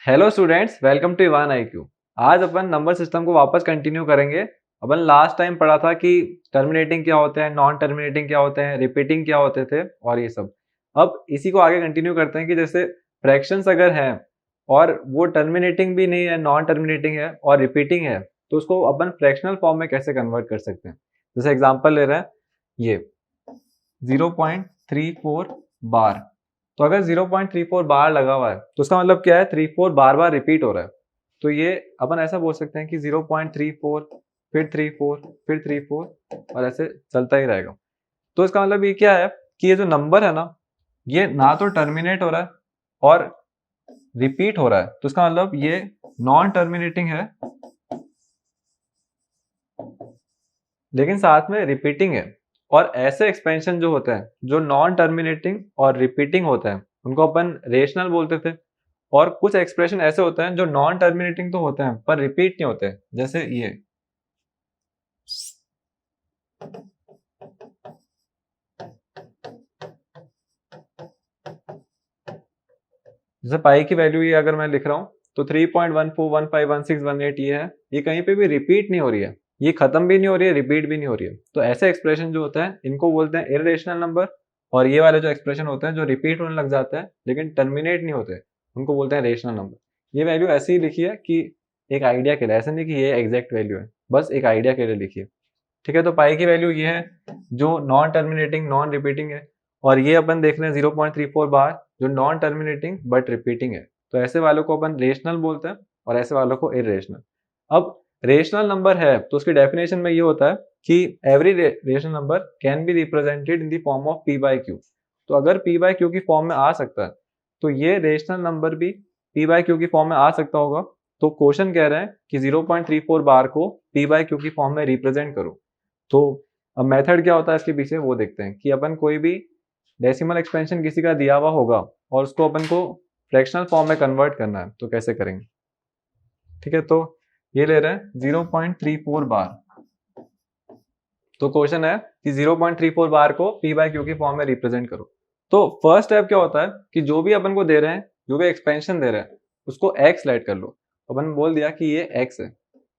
Hello students, welcome to इवान IQ. आज अपन नंबर सिस्टम को वापस कंटिन्यू करेंगे। अपन लास्ट टाइम पढ़ा था कि टर्मिनेटिंग क्या होते हैं, नॉन टर्मिनेटिंग क्या होते हैं, रिपीटिंग क्या होते थे और ये सब। अब इसी को आगे कंटिन्यू करते हैं कि जैसे फ्रैक्शंस अगर हैं और वो टर्मिनेटिंग भी नहीं है, नॉन टर्मिनेटिंग है और रिपीटिंग है, तो उसको अपन फ्रैक्शनल फॉर्म में कैसे कन्वर्ट कर सकते हैं। जैसे एग्जाम्पल ले रहे हैं ये 0.34 बार। तो अगर 0.34 बार लगा हुआ है तो उसका मतलब क्या है, 34 बार बार रिपीट हो रहा है। तो ये अपन ऐसा बोल सकते हैं कि 0.34 फिर 34 फिर 34 और ऐसे चलता ही रहेगा। तो इसका मतलब ये क्या है कि ये जो नंबर है ना, ये ना तो टर्मिनेट हो रहा है और रिपीट हो रहा है। तो इसका मतलब ये नॉन टर्मिनेटिंग है लेकिन साथ में रिपीटिंग है। और ऐसे एक्सपेंशन जो होते हैं जो नॉन टर्मिनेटिंग और रिपीटिंग होते हैं उनको अपन रेशनल बोलते थे। और कुछ एक्सप्रेशन ऐसे होते हैं जो नॉन टर्मिनेटिंग तो होते हैं पर रिपीट नहीं होते, जैसे ये जैसे पाई की वैल्यू ये अगर मैं लिख रहा हूं तो 3.14151618 ये है, ये कहीं पे भी रिपीट नहीं हो रही है, ये खत्म भी नहीं हो रही है, रिपीट भी नहीं हो रही है। तो ऐसे एक्सप्रेशन जो होते हैं इनको बोलते हैं इर्रेशनल नंबर। और ये वाले जो एक्सप्रेशन होते हैं जो रिपीट होने लग जाते हैं लेकिन टर्मिनेट नहीं होते, उनको बोलते हैं रेशनल नंबर। ये वैल्यू ऐसे ही लिखी है कि एक आइडिया के लिए, ऐसे नहीं कि ये एग्जैक्ट वैल्यू है, बस एक आइडिया के लिए लिखिए। ठीक है, तो पाई की वैल्यू ये है जो नॉन टर्मिनेटिंग नॉन रिपीटिंग है। और ये अपन देख रहे हैं 0.34 बार जो नॉन टर्मिनेटिंग बट रिपीटिंग है। तो ऐसे वालों को अपन रेशनल बोलते हैं और ऐसे वालों को इरेशनल। अब रेशनल नंबर है तो उसकी डेफिनेशन में ये होता है कि every rational number can be represented in the form of P by Q. तो अगर पी बाई क्यू की फॉर्म में आ सकता है तो ये रेशनल नंबर भी पी बाई क्यू की फॉर्म में आ सकता होगा। तो क्वेश्चन कह रहे हैं कि 0.34 बार को पी बाई क्यू की फॉर्म में रिप्रेजेंट करो। तो अब मेथड क्या होता है इसके पीछे वो देखते हैं कि अपन कोई भी डेसिमल एक्सपेंशन किसी का दिया हुआ होगा और उसको अपन को फ्रैक्शनल फॉर्म में कन्वर्ट करना है तो कैसे करेंगे। ठीक है, तो ये ले रहे हैं 0.34 बार। तो क्वेश्चन है कि 0.34 बार को पी बाई क्यू की फॉर्म में रिप्रेजेंट करो। तो फर्स्ट स्टेप क्या होता है कि जो भी अपन को दे रहे हैं, जो भी एक्सपेंशन दे रहे हैं उसको x लेट कर लो। अपन बोल दिया कि ये x है,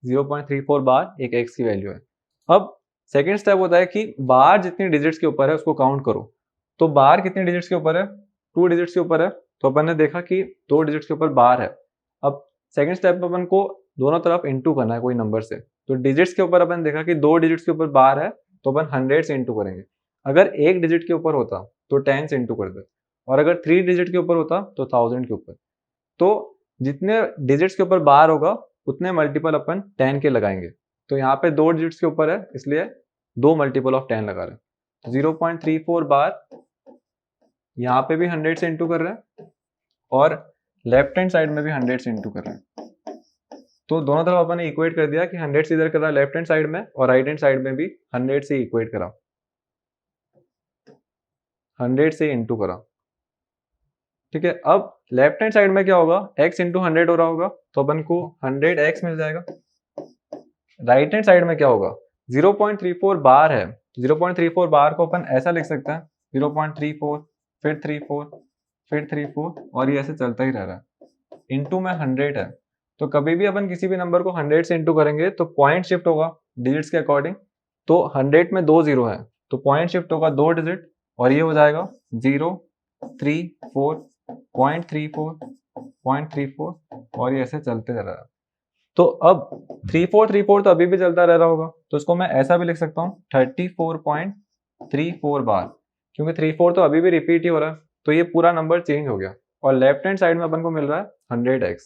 0.34 बार एक x की वैल्यू है। अब सेकेंड स्टेप होता है कि बार जितनी डिजिट्स के ऊपर है उसको काउंट करो। तो बार कितनी डिजिट्स के ऊपर है, 2 डिजिट्स के ऊपर है। तो अपन ने देखा कि 2 डिजिट्स के ऊपर बार है। अब सेकेंड स्टेप में अपन को दोनों तरफ इंटू करना है कोई नंबर से। तो डिजिट्स के ऊपर अपन देखा कि 2 डिजिट्स के ऊपर बार है तो अपन 100 से इंटू करेंगे। अगर एक डिजिट के ऊपर होता तो 10 से इंटू कर दे, और अगर 3 डिजिट के ऊपर होता तो 1000 के ऊपर। तो जितने डिजिट्स के ऊपर बार होगा उतने मल्टीपल अपन 10 के लगाएंगे। तो यहाँ पे 2 डिजिट्स के ऊपर है इसलिए 2 मल्टीपल ऑफ 10 लगा रहे हैं। 0.34 बार यहाँ पे भी 100 से इंटू कर रहे हैं और लेफ्ट हैंड साइड में भी 100 से इंटू कर रहे हैं। तो दोनों तरफ अपन ने इक्वेट कर दिया कि 100 से इधर करा लेफ्ट हैंड साइड में और राइट हैंड साइड में भी 100 से इक्वेट करा, 100 से इंटू करा। ठीक है, अब लेफ्ट हैंड साइड में क्या होगा, x इंटू 100 हो रहा होगा तो अपन को 100x मिल जाएगा। राइट हैंड साइड में क्या होगा, 0.34 बार है, 0.34 बार को अपन ऐसा लिख सकते हैं 0.34 फिर 34 फिर 34 और ये ऐसे चलता ही रह रहा है। इंटू में 100 है तो कभी भी अपन किसी भी नंबर को 100 से इंटू करेंगे तो पॉइंट शिफ्ट होगा डिजिट्स के अकॉर्डिंग। तो 100 में 2 जीरो है तो पॉइंट शिफ्ट होगा 2 डिजिट और ये हो जाएगा 0.34 0.34 0.34 और ये ऐसे चलते रह रहा है। तो अब 3434 तो अभी भी चलता रह रहा होगा तो इसको मैं ऐसा भी लिख सकता हूँ 34.34 बार, क्योंकि 34 तो अभी भी रिपीट ही हो रहा है तो ये पूरा नंबर चेंज हो गया। और लेफ्ट हैंड साइड में अपन को मिल रहा है 100x।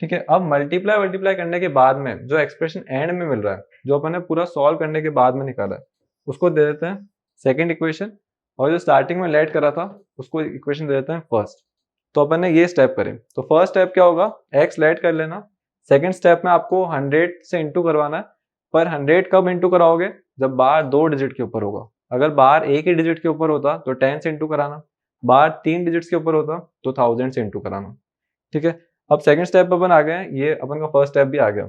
ठीक है, अब मल्टीप्लाई मल्टीप्लाई करने के बाद में जो एक्सप्रेशन एंड में मिल रहा है, जो अपन ने पूरा सॉल्व करने के बाद में निकाला है, उसको दे देते हैं सेकेंड इक्वेशन। और जो स्टार्टिंग में लेट करा था उसको इक्वेशन दे देते हैं फर्स्ट। तो अपन ने ये स्टेप करे तो फर्स्ट स्टेप क्या होगा, x लेट कर लेना। सेकेंड स्टेप में आपको 100 से इंटू करवाना है, पर 100 कब इंटू कराओगे, जब बार 2 डिजिट के ऊपर होगा। अगर बार एक ही डिजिट के ऊपर होता तो 10 से इंटू कराना, बार 3 डिजिट्स के ऊपर होता तो 1000 से इंटू कराना। ठीक है, अब सेकंड स्टेप पे अपन आ गए हैं, ये अपन का फर्स्ट स्टेप भी आ गया।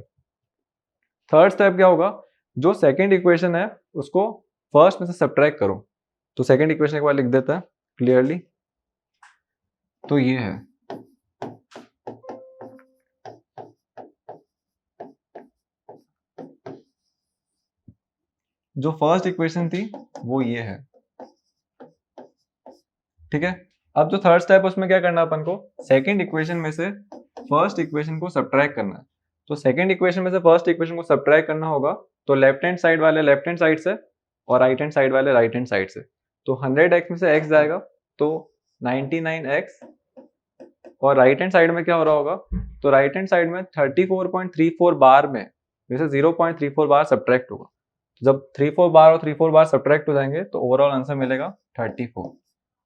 थर्ड स्टेप क्या होगा, जो सेकंड इक्वेशन है उसको फर्स्ट में से सब्ट्रैक्ट करो। तो सेकंड इक्वेशन एक बार लिख देते हैं क्लियरली, तो ये है। जो फर्स्ट इक्वेशन थी वो ये है, ठीक है। अब जो थर्ड स्टेप उसमें क्या करना है अपन को, सेकंड इक्वेशन में से फर्स्ट इक्वेशन को सब्ट्रैक्ट करना है। तो सेकंड इक्वेशन में से फर्स्ट इक्वेशन को सब्ट्रैक्ट करना होगा, तो लेफ्ट हैंड साइड वाले लेफ्ट हैंड साइड से और राइट हैंड साइड वाले राइट हैंड साइड से। तो 100x में से x जाएगा तो 99x, और राइट हैंड साइड में क्या हो रहा होगा, तो राइट हैंड साइड में 34.34 बार में जैसे 0.34 बार सब्ट्रैक्ट होगा। जब 34 बार और 34 बार सब्ट्रैक्ट हो जाएंगे तो ओवरऑल आंसर मिलेगा 34।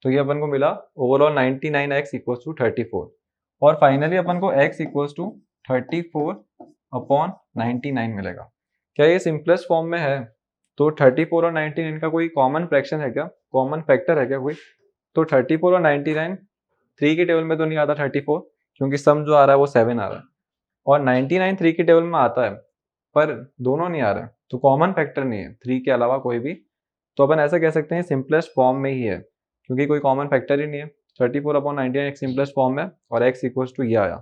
तो ये अपन को मिला ओवरऑल 99x इक्वल्स टू 34, और फाइनली अपन को x इक्वल्स टू 34/99 मिलेगा। क्या ये सिंपलेस्ट फॉर्म में है? तो 34 और 99 का कोई कॉमन फ्रैक्शन है क्या, कॉमन फैक्टर है क्या कोई? तो 34 और 99 3 के टेबल में तो नहीं आता 34, क्योंकि सम जो आ रहा है वो 7 आ रहा है, और 99 3 के टेबल में आता है पर दोनों नहीं आ रहा है, तो कॉमन फैक्टर नहीं है 3 के अलावा कोई भी। तो अपन ऐसा कह सकते हैं सिंपलेस्ट फॉर्म में ही है, क्योंकि कोई कॉमन फैक्टर ही नहीं है। 34/99 एक सिंपलेस्ट फॉर्म है और x इक्वल्स टू ये आया।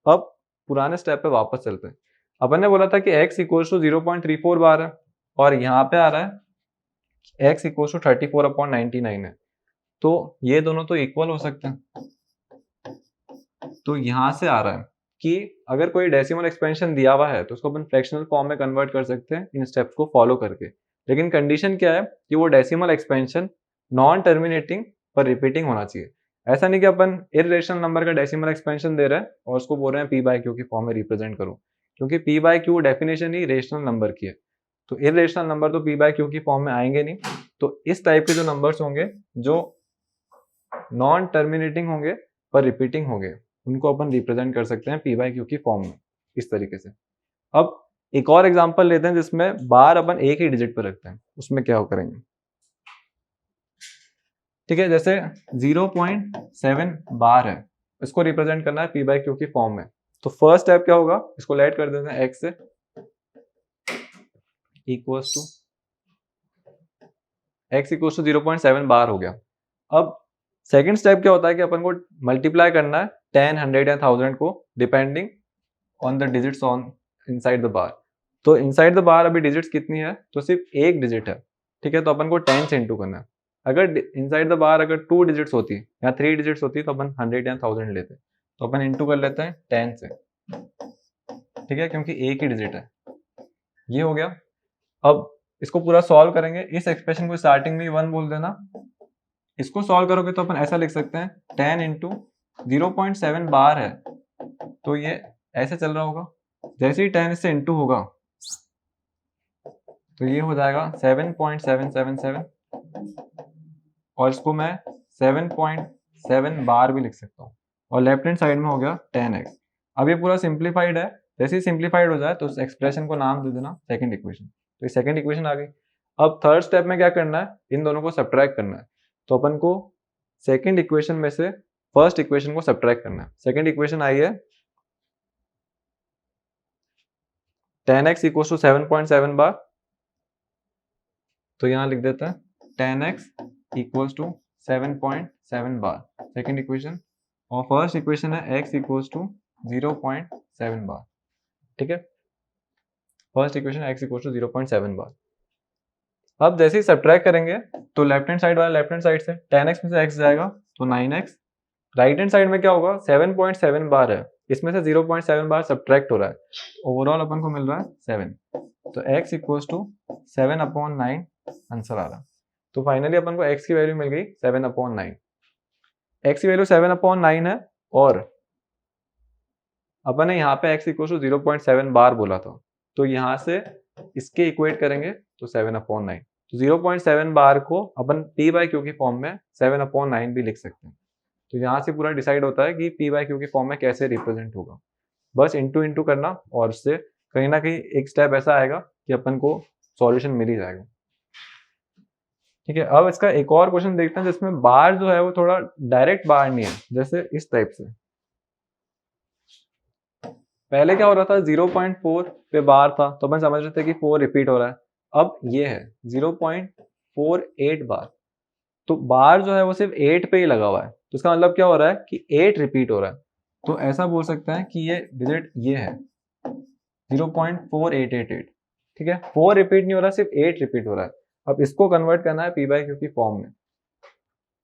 अब पुराने स्टेप पे वापस चलते हैं। अपन ने बोला था कि x इक्वल्स टू 0.34 बार है, और यहाँ पे आ रहा है x इक्वल्स टू 34/99 है, तो ये दोनों तो इक्वल हो सकते हैं। तो यहाँ से आ रहा है कि अगर कोई डेसिमल एक्सपेंशन दिया हुआ है तो उसको अपन फ्रैक्शनल फॉर्म में कन्वर्ट कर सकते हैं इन स्टेप्स को फॉलो करके। लेकिन कंडीशन क्या है कि वो डेसिमल एक्सपेंशन नॉन टर्मिनेटिंग पर रिपीटिंग होना चाहिए। ऐसा नहीं कि अपन इर्रेशनल नंबर का डेसिमल एक्सपेंशन दे रहे हैं और उसको बोल रहे हैं पी बाई क्यू की फॉर्म में रिप्रेजेंट करो, क्योंकि P by Q definition he rational number की है। तो इर्रेशनल नंबर तो पी बाई क्यू की फॉर्म में आएंगे नहीं। तो इस टाइप के जो नंबर्स होंगे जो नॉन टर्मिनेटिंग होंगे पर रिपीटिंग होंगे, उनको अपन रिप्रेजेंट कर सकते हैं पी बाई क्यू की फॉर्म में इस तरीके से। अब एक और एग्जांपल लेते हैं जिसमें बार अपन एक ही डिजिट पर रखते हैं, उसमें क्या करेंगे, ठीक है। जैसे 0.7 बार है, इसको रिप्रेजेंट करना है पी बाई क्यू की फॉर्म में। तो फर्स्ट स्टेप क्या होगा, इसको लेट कर देते हैं x से equals to x equals to 0.7 bar हो गया। अब सेकंड स्टेप क्या होता है कि अपन को मल्टीप्लाई करना है 10, 100 या 1000 को depending on the digits on inside the bar. तो इनसाइड द बार अभी डिजिट्स कितनी है, तो सिर्फ एक डिजिट है, ठीक है। तो अपन को 10 से इंटू करना है। अगर इनसाइड द बार अगर 2 डिजिट्स होती या 3 डिजिट्स होती तो अपन 100 या 1000 लेते, तो अपन इंटू कर लेते हैं 10 से, ठीक है, क्योंकि एक ही डिजिट है। ये हो गया। अब इसको पूरा सॉल्व करेंगे, इस एक्सप्रेशन को स्टार्टिंग में 1 बोल देना। इसको सॉल्व करोगे तो अपन ऐसा लिख सकते हैं 10 इंटू 0.7 बार है, तो ये ऐसे चल रहा होगा। जैसे ही 10 इससे इंटू होगा तो ये हो जाएगा 7.777, और इसको मैं 7.7 बार भी लिख सकता हूँ, और लेफ्ट हैंड साइड में हो गया 10x। अब ये पूरा सिंप्लीफाइड है, जैसे ही सिंप्लीफाइड हो जाए तो उस एक्सप्रेशन को नाम दे देना सेकंड इक्वेशन। तो ये सेकंड इक्वेशन आ गई। अब थर्ड स्टेप में क्या करना है, इन दोनों को सब्ट्रैक्ट करना है। तो अपन को सेकंड इक्वेशन में से फर्स्ट इक्वेशन को सब्ट्रैक्ट करना है। सेकंड इक्वेशन आई है 10x इक्वल्स टू 7.7 बार, तो यहां लिख देते हैं 10x equals to 7.7 bar second equation, और फर्स्ट इक्वेशन है x इक्वल्स टू 0.7 बार, ठीक है। First equation x equals to 0.7 bar. अब जैसे ही सब्ट्रैक्ट करेंगे तो लेफ्ट हैंड साइड वाला लेफ्ट हैंड साइड से 10x में से x जाएगा तो 9x। राइट हैंड साइड में क्या होगा, 7.7 बार है, इसमें से 0.7 बार सब्ट्रैक्ट हो रहा है, ओवरऑल अपन को मिल रहा है 7। तो x इक्वल्स टू 7/9 आंसर आ रहा है। तो फाइनली अपन को x की वैल्यू मिल गई 7/9। x की वैल्यू 7/9 है, और अपन ने यहाँ पे x इक्वल्स टू 0.7 बार बोला था, तो यहाँ से इसके इक्वेट करेंगे तो 7/9। तो 0.7 बार को अपन p बाई क्यू की फॉर्म में 7/9 भी लिख सकते हैं। तो यहाँ से पूरा डिसाइड होता है कि p बाई क्यू की फॉर्म में कैसे रिप्रेजेंट होगा। बस इंटू इंटू करना, और उससे कहीं ना कहीं एक स्टेप ऐसा आएगा कि अपन को सॉल्यूशन मिल ही जाएगा, ठीक है। अब इसका एक और क्वेश्चन देखते हैं जिसमें बार जो है वो थोड़ा डायरेक्ट बार नहीं है, जैसे इस टाइप से। पहले क्या हो रहा था, 0.4 पे बार था तो अपन समझ रहे थे कि 4 रिपीट हो रहा है। अब ये है 0.48 बार, तो बार जो है वो सिर्फ 8 पे ही लगा हुआ है, तो इसका मतलब क्या हो रहा है कि 8 रिपीट हो रहा है। तो ऐसा बोल सकते हैं कि ये डिजिट ये है 0.4888, ठीक है। 4 रिपीट नहीं हो रहा, सिर्फ 8 रिपीट हो रहा है। अब इसको कन्वर्ट करना है पी बाई क्यू की फॉर्म में।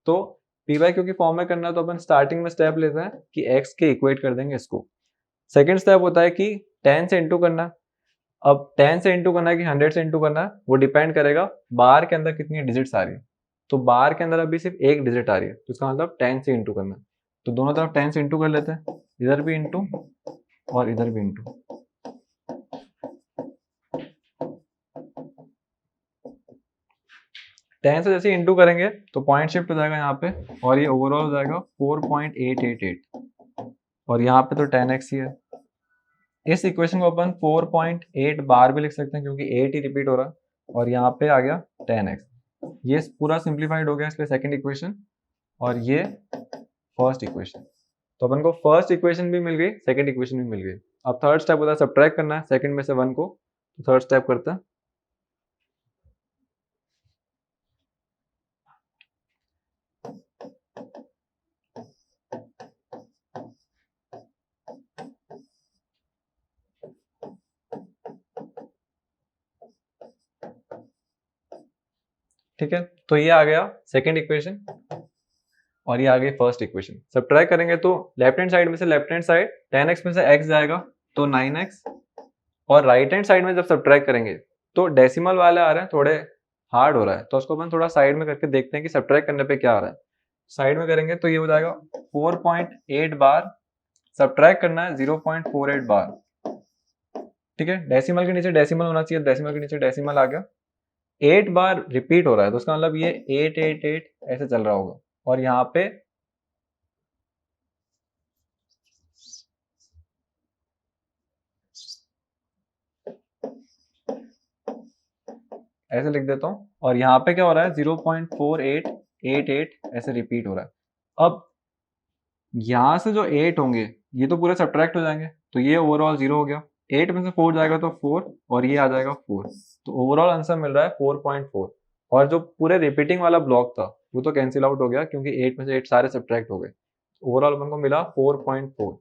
तो पी बाई क्यू की फॉर्म में करना है तो अपन स्टार्टिंग में स्टेप लेते हैं कि x के इक्वेट कर देंगे इसको। सेकेंड स्टेप होता है कि 10 से इंटू करना। अब 10 से इंटू करना है कि 100 से इंटू करना है, वो डिपेंड करेगा बार के अंदर कितनी डिजिट्स आ रही है। तो बार के अंदर अभी सिर्फ एक डिजिट आ रही है, तो इसका मतलब 10 से इंटू करना है। तो दोनों तरफ 10 से इंटू कर लेते हैं, इधर भी इंटू और इधर भी इंटू। टेन से जैसे इंटू करेंगे तो पॉइंट शिफ्ट हो जाएगा यहाँ पे, और ये ओवरऑल हो जाएगा 4.888, और यहाँ पे तो 10x ही है। इस इक्वेशन को अपन 4.8 बार भी लिख सकते हैं क्योंकि 8 ही रिपीट हो रहा है, और यहाँ पे आ गया 10x। ये पूरा सिंप्लीफाइड हो गया इसलिए सेकंड इक्वेशन, और ये फर्स्ट इक्वेशन। तो अपन को फर्स्ट इक्वेशन भी मिल गई, सेकंड इक्वेशन भी मिल गई। अब थर्ड स्टेप होता है सब्ट्रैक्ट करना है सेकंड में से 1 को। तो थर्ड स्टेप करते हैं। ठीक है, तो ये आ गया सेकंड इक्वेशन और ये आ गई फर्स्ट इक्वेशन। सब्ट्रैक्ट करेंगे तो लेफ्ट हैंड साइड में से लेफ्ट हैंड साइड 10x में से x जाएगा तो 9x, और राइट हैंड साइड में जब सब्ट्रैक्ट करेंगे तो डेसिमल वाले आ रहे हैं, थोड़े हार्ड हो रहा है, तो उसको अपन थोड़ा साइड में करके देखते हैं कि सब्ट्रैक्ट करने पे क्या आ रहा है। साइड में करेंगे तो ये हो जाएगा 4.8 बार, सब्ट्रैक्ट करना है 0.48 बार। ठीक है, डेसिमल के नीचे डेसिमल होना चाहिए, डेसिमल के नीचे डेसिमल आ गया। 8 बार रिपीट हो रहा है तो उसका मतलब ये 888 ऐसे चल रहा होगा, और यहाँ पे ऐसे लिख देता हूँ, और यहाँ पे क्या हो रहा है 0.4888 ऐसे रिपीट हो रहा है। अब यहाँ से जो 8 होंगे ये तो पूरे सब्ट्रैक्ट हो जाएंगे, तो ये ओवरऑल 0 हो गया। 8 में से 4 जाएगा तो 4, और ये आ जाएगा 4, तो ओवरऑल आंसर मिल रहा है 4.4। और जो पूरे रिपीटिंग वाला ब्लॉक था वो तो कैंसिल आउट हो गया क्योंकि 8 में से 8 सारे सब्ट्रैक्ट हो गए। ओवरऑल अपन को मिला 4.4।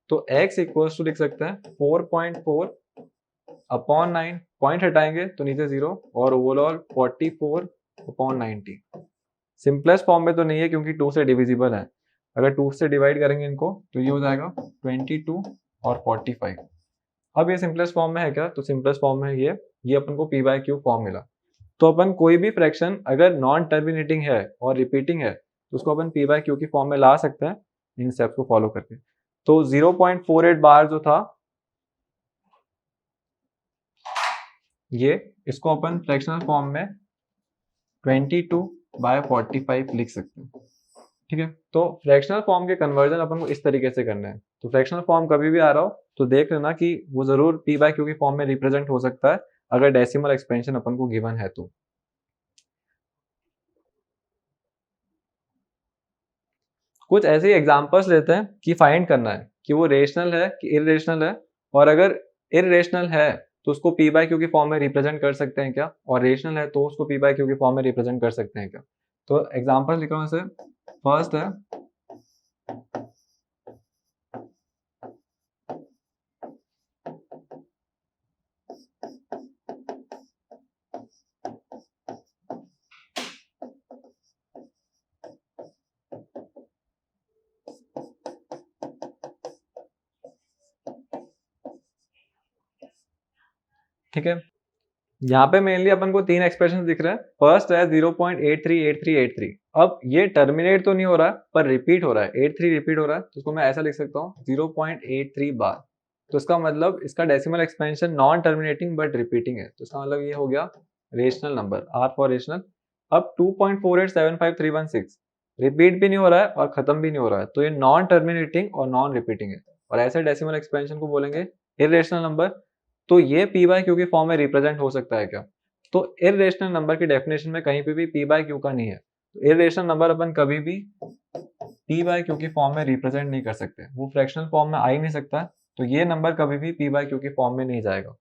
तो x इक्वल्स टू लिख सकते हैं 4.4 अपॉन 9, पॉइंट हटाएंगे तो नीचे 0, और ओवरऑल 44 अपॉन 90। सिंपलेस्ट फॉर्म में तो नहीं है क्योंकि 2 से डिविजिबल है, अगर 2 से डिवाइड करेंगे इनको तो ये हो जाएगा 22 और 45। अब ये सिंपलेस्ट फॉर्म में है क्या, तो सिंपलेस्ट फॉर्म में ये अपन को p बाय क्यू फॉर्म मिला। तो अपन कोई भी फ्रैक्शन अगर नॉन टर्मिनेटिंग है और रिपीटिंग है तो उसको अपन p बाय क्यू की फॉर्म में ला सकते हैं इन स्टेप्स को फॉलो करके। तो 0.48 बार जो था ये, इसको अपन फ्रैक्शनल फॉर्म में 22/45 लिख सकते हैं। ठीक है, तो फ्रैक्शनल फॉर्म के कन्वर्जन अपन को इस तरीके से करना है। तो फ्रैक्शनल फॉर्म कभी भी आ रहा हो तो देख लेना कि वो जरूर p बाय क्यू की फॉर्म में रिप्रेजेंट हो सकता है अगर डेसिमल एक्सपेंशन अपन को गिवन है तो। कुछ ऐसे ही एग्जांपल्स लेते हैं कि फाइंड करना है कि वो रेशनल है कि इरेशनल है, और अगर इरेशनल है तो उसको p बाय क्यू की फॉर्म में रिप्रेजेंट कर सकते हैं क्या, और रेशनल है तो उसको p बाय क्यू की फॉर्म में रिप्रेजेंट कर सकते हैं क्या। तो एग्जांपल लिख रहा हूं इसे। फर्स्ट है ठीक है, यहाँ पे मेनली अपन को 3 एक्सप्रेशन दिख रहे हैं। फर्स्ट है 0.838383। अब ये टर्मिनेट तो नहीं हो रहा है पर रिपीट हो रहा है, 83 रिपीट हो रहा है, तो उसको मैं ऐसा लिख सकता हूँ 0.83 बार। तो इसका मतलब इसका decimal expansion non terminating but repeating है, तो इसका मतलब ये हो गया rational number, R for rational. अब 2.487531 रिपीट भी नहीं हो रहा है और खत्म भी नहीं हो रहा है, तो ये नॉन टर्मिनेटिंग और नॉन रिपीटिंग है, और ऐसे डेसिमल एक्सपेंशन को बोलेंगे इरेशनल नंबर। तो ये p बाय क्यू की फॉर्म में रिप्रेजेंट हो सकता है क्या, तो इरेशनल नंबर की डेफिनेशन में कहीं पे भी p बाय क्यू का नहीं है, तो इरेशनल नंबर अपन कभी भी p बाय क्यू की फॉर्म में रिप्रेजेंट नहीं कर सकते, वो फ्रैक्शनल फॉर्म में आ ही नहीं सकता, तो ये नंबर कभी भी p बाय क्यू की फॉर्म में नहीं जाएगा।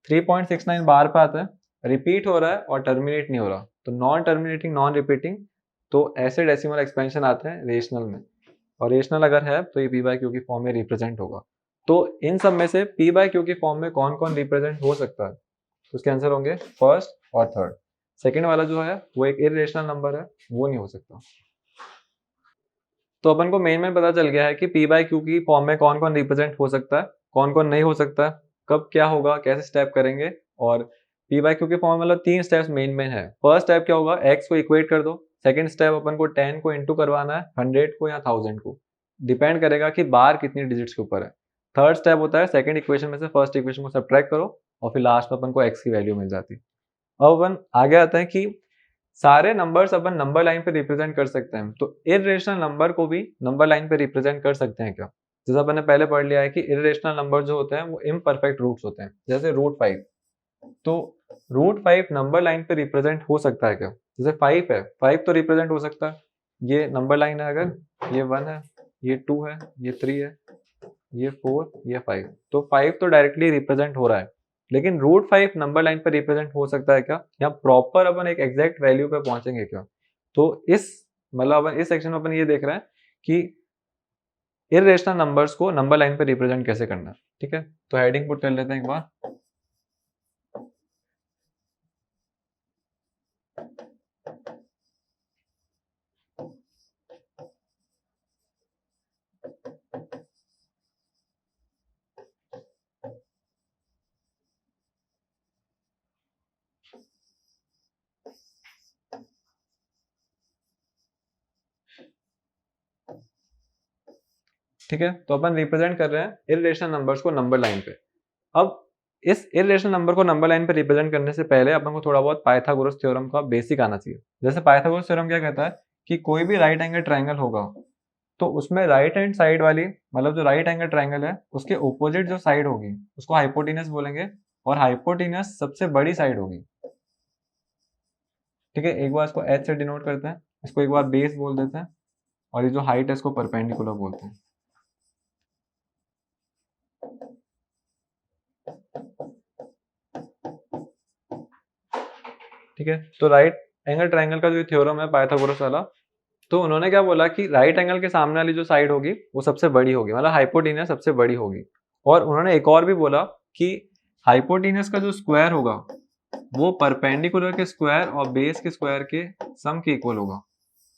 3.69 बार पे आता है, रिपीट हो रहा है और टर्मिनेट नहीं हो रहा, तो नॉन टर्मिनेटिंग नॉन रिपीटिंग तो ऐसे डेसिमल एक्सपेंशन आते हैं रेशनल में, और रेशनल अगर है तो ये पी बाई क्यू की फॉर्म में रिप्रेजेंट होगा। तो इन सब में से पी बाई क्यू की फॉर्म में कौन कौन रिप्रेजेंट हो सकता है, तो उसके आंसर होंगे फर्स्ट और थर्ड। सेकेंड वाला जो है वो एक इरेशनल नंबर है, वो नहीं हो सकता। तो अपन को मेन पता चल गया है कि पी बाई क्यू की फॉर्म में कौन कौन रिप्रेजेंट हो सकता है, कौन कौन नहीं हो सकता, कब क्या होगा, कैसे स्टेप करेंगे। और पी बाई क्यू की फॉर्म मतलब 3 स्टेप्स मेन है। फर्स्ट स्टेप क्या होगा, एक्स को इक्वेट कर दो। सेकंड स्टेप अपन को 10 को इंटू करवाना है 100 को या 1000 को, डिपेंड करेगा कि बार कितनी डिजिट्स के ऊपर है। थर्ड स्टेप होता है सेकंड इक्वेशन में से फर्स्ट इक्वेशन को सब्ट्रैक्ट करो और फिर लास्ट में अपन को एक्स की वैल्यू मिल जाती है। अब अपन आगे आते हैं कि सारे नंबर्स अपन नंबर लाइन पे रिप्रेजेंट कर सकते हैं, तो इरेशनल नंबर को भी नंबर लाइन पे रिप्रेजेंट कर सकते हैं क्या। जैसे अपन ने पहले पढ़ लिया है कि इरेशनल नंबर जो होते हैं वो इम्परफेक्ट रूट्स होते हैं, जैसे √5। तो √5 नंबर लाइन पे रिप्रेजेंट हो सकता है क्या, जैसे 5 है, 5 तो रिप्रेजेंट हो सकता है, ये नंबर लाइन है, अगर ये 1 है, ये 2 है, ये 3 है, ये 4, ये 5, तो 5 तो डायरेक्टली रिप्रेजेंट हो रहा है। लेकिन √5 नंबर लाइन पर रिप्रेजेंट हो सकता है क्या, या प्रॉपर अपन एक एग्जैक्ट वैल्यू पे पहुंचेंगे क्या। तो इस मतलब अपन इस सेक्शन में अपन ये देख रहे हैं कि इरेशनल नंबर्स को नंबर लाइन पे रिप्रेजेंट कैसे करना है। ठीक है, तो हेडिंग पुट कर लेते हैं एक बार। ठीक है, तो अपन रिप्रेजेंट कर रहे हैं इरेशनल नंबर्स को नंबर लाइन पे। अब इस इरेशनल नंबर को नंबर लाइन पे रिप्रेजेंट करने से पहले अपन को थोड़ा बहुत पाइथागोरस थ्योरम का बेसिक आना चाहिए। जैसे पाइथागोरस थ्योरम क्या कहता है कि कोई भी राइट एंगल ट्रायंगल होगा तो उसमें राइट हैंड साइड वाली, मतलब जो राइट एंगल ट्रायंगल है उसके ओपोजिट जो साइड होगी उसको हाइपोटेनस बोलेंगे, और हाइपोटेनस सबसे बड़ी साइड होगी। ठीक है, एक बार इसको एच से डिनोट करते हैं, इसको एक बार बेस बोल देते हैं, और ये जो हाइट है इसको परपेंडिकुलर बोलते हैं। ठीक है, तो राइट एंगल ट्रायंगल का जो थ्योरम है पाइथागोरस वाला, तो उन्होंने क्या बोला कि राइट एंगल के सामने वाली जो साइड होगी वो सबसे बड़ी होगी, मतलब हाइपोटेनस सबसे बड़ी होगी। और उन्होंने एक और भी बोला कि हाइपोटेनस का जो स्क्वायर होगा वो परपेंडिकुलर के स्क्वायर और बेस के स्क्वायर के सम के इक्वल होगा।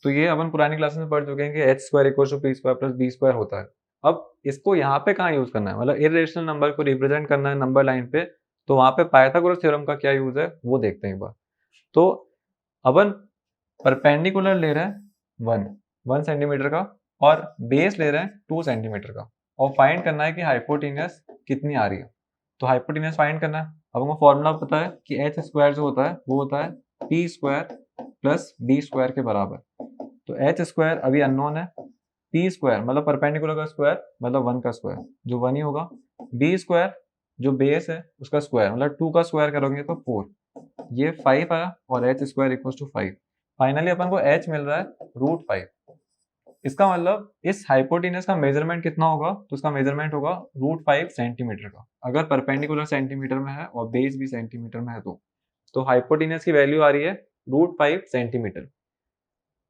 तो ये अपन पुरानी क्लास में पढ़ चुके हैं कि h square equal to P square plus B square होता है। अब इसको यहाँ पे कहाँ यूज करना है, मतलब इरेशनल नंबर को रिप्रेजेंट करना है नंबर लाइन पे, तो वहां पे पाइथागोरस थ्योरम का क्या यूज है वो देखते हैं एक बार। तो अपन परपेंडिकुलर ले रहे हैं 1 सेंटीमीटर का, और बेस ले रहे हैं 2 सेंटीमीटर का, और फाइंड करना है कि हाइपोटेनस कितनी आ रही है। तो हाइपोटेनस फाइंड करना है, अब हमको फॉर्मूला पता है कि एच स्क्वायर जो होता है वो होता है P square plus B square के बराबर। तो एच स्क्वायर अभी अननोन है, पी स्क्वायर मतलब परपेंडिकुलर का स्क्वायर मतलब 1 का स्क्वायर जो 1 ही होगा, बी स्क्वायर जो बेस है उसका स्क्वायर मतलब 2 का स्क्वायर करोगे तो 4, ये 5 आया, और H square equal to 5। Finally अपन को h मिल रहा है √5। इसका मतलब इस हाइपोटेनस का मेजरमेंट कितना होगा, तो उसका मेजरमेंट होगा √5 सेंटीमीटर का, अगर परपेंडिकुलर सेंटीमीटर में है और बेस भी सेंटीमीटर में है तो हाइपोटेनस की वैल्यू आ रही है √5 सेंटीमीटर।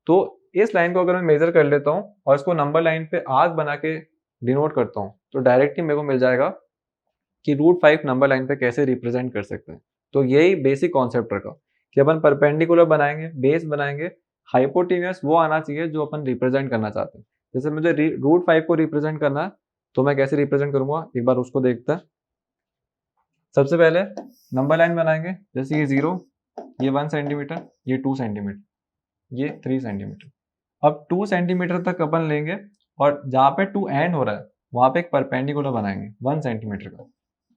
तो इस लाइन को अगर मैं मेजर कर लेता हूँ और इसको नंबर लाइन पे आर्क बना के डिनोट करता हूँ, तो डायरेक्टली मेरे को मिल जाएगा कि √5 नंबर लाइन पे कैसे रिप्रेजेंट कर सकते हैं। तो यही बेसिक कॉन्सेप्ट रखा कि अपन परपेंडिकुलर बनाएंगे, बेस बनाएंगे, हाइपोटेनस वो आना चाहिए जो अपन रिप्रेजेंट करना चाहते हैं। जैसे मुझे √5 को रिप्रेजेंट करना है तो मैं कैसे रिप्रेजेंट करूंगा, एक बार उसको देखते हैं। सबसे पहले नंबर लाइन बनाएंगे, जैसे ये 0, ये 1 सेंटीमीटर, ये 2 सेंटीमीटर, ये 3 सेंटीमीटर। अब 2 सेंटीमीटर तक अपन लेंगे, और जहाँ पे 2 एंड हो रहा है वहां पे एक परपेंडिकुलर बनाएंगे 1 सेंटीमीटर का।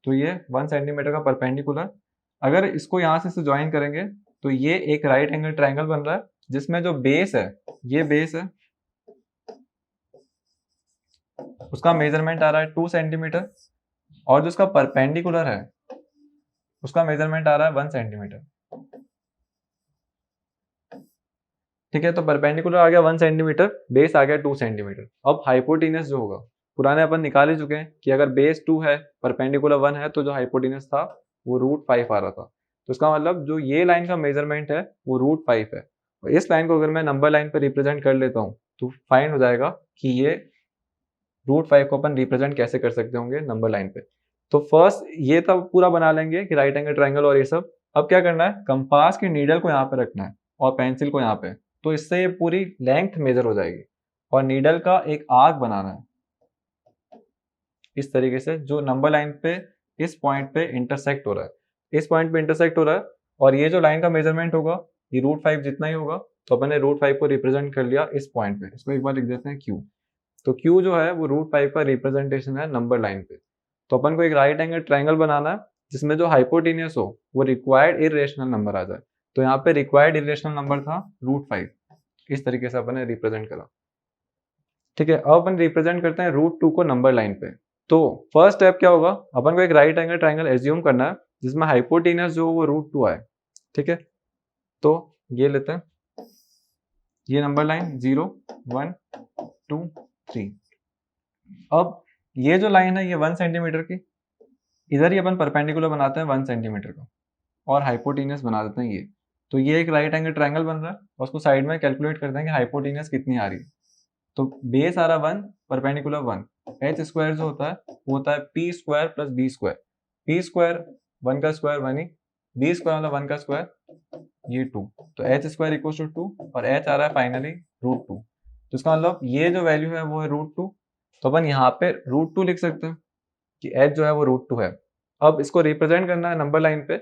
तो ये 1 सेंटीमीटर का परपेंडिकुलर, अगर इसको यहाँ से ज्वाइन करेंगे तो ये एक राइट एंगल ट्रायंगल बन रहा है, जिसमें जो बेस है, ये बेस है, उसका मेजरमेंट आ रहा है 2 सेंटीमीटर, और जो उसका परपेंडिकुलर है उसका मेजरमेंट आ रहा है 1 सेंटीमीटर। ठीक है, तो परपेंडिकुलर आ गया 1 सेंटीमीटर, बेस आ गया 2 सेंटीमीटर। अब हाइपोटेनस जो होगा, पुराने अपन निकाल ही चुके हैं कि अगर बेस 2 है, परपेंडिकुलर 1 है, तो जो हाइपोटेनस था वो √5 आ रहा था। तो इसका मतलब जो ये लाइन का मेजरमेंट है वो √5 है, इस लाइन को अगर मैं नंबर लाइन पर रिप्रेजेंट कर लेता हूँ तो फाइंड हो जाएगा कि ये √5 को अपन रिप्रेजेंट कैसे कर सकते होंगे नंबर लाइन पे। तो फर्स्ट ये तो पूरा बना लेंगे कि राइट एंगल ट्रायंगल और ये सब। अब क्या करना है, कंपास की नीडल को यहाँ पे रखना है और पेंसिल को यहाँ पे, तो इससे ये पूरी लेंथ मेजर हो जाएगी और नीडल का एक आर्क बनाना है इस तरीके से जो नंबर लाइन पे इस पॉइंट पे इंटरसेक्ट हो रहा है, इस पॉइंट पे इंटरसेक्ट हो रहा है। और ये जो लाइन का मेजरमेंट होगा ये √5 जितना ही होगा, तो अपन ने √5 को रिप्रेजेंट कर लिया इस पॉइंट पे। इसको एक बार लिख देते हैं Q। तो Q जो है वो √5 का रिप्रेजेंटेशन है नंबर लाइन पे। तो अपन को एक राइट एंगल ट्रायंगल बनाना है जिसमें जो हाइपोटेन्यूस हो वो रिक्वायर्ड इरेशनल नंबर आ जाए। तो यहाँ पे रिक्वायर्ड इरेशनल नंबर था √5, इस तरीके से अपन ने रिप्रेजेंट करा। ठीक है, अब अपन रिप्रेजेंट करते हैं √2 को नंबर लाइन पे। तो फर्स्ट स्टेप क्या होगा, अपन को एक राइट एंगल ट्रायंगल एज्यूम करना है जिसमें हाइपोटेन्यूस जो वो √2 आए। ठीक है, तो ये लेते हैं, ये नंबर लाइन 0 1 2 3। अब ये जो लाइन है ये 1 सेंटीमीटर की, इधर ही अपन परपेंडिकुलर बनाते हैं 1 सेंटीमीटर का और हाइपोटेन्यूस बना देते हैं ये। तो ये एक राइट एंगल ट्रायंगल बन रहा है और उसको साइड में कैलकुलेट करते हैं कि हाइपोटेन्यूस कितनी आ रही है। तो बेस आ रहा 1, परपेंडिकुलर 1, एच स्क्वायर जो होता है वो होता है P square plus B square. P square 1 का स्क्वायर 1 ही, बी स्क्वायर मतलब 1 का स्क्वायर ये 2, तो एच स्क्वायर इक्वल टू 2 और एच आ रहा है फाइनली √2। तो इसका मतलब ये जो वैल्यू है वो है √2। तो अपन यहाँ पे √2 लिख सकते हैं कि एच जो है वो √2 है। अब इसको रिप्रेजेंट करना है नंबर लाइन पे,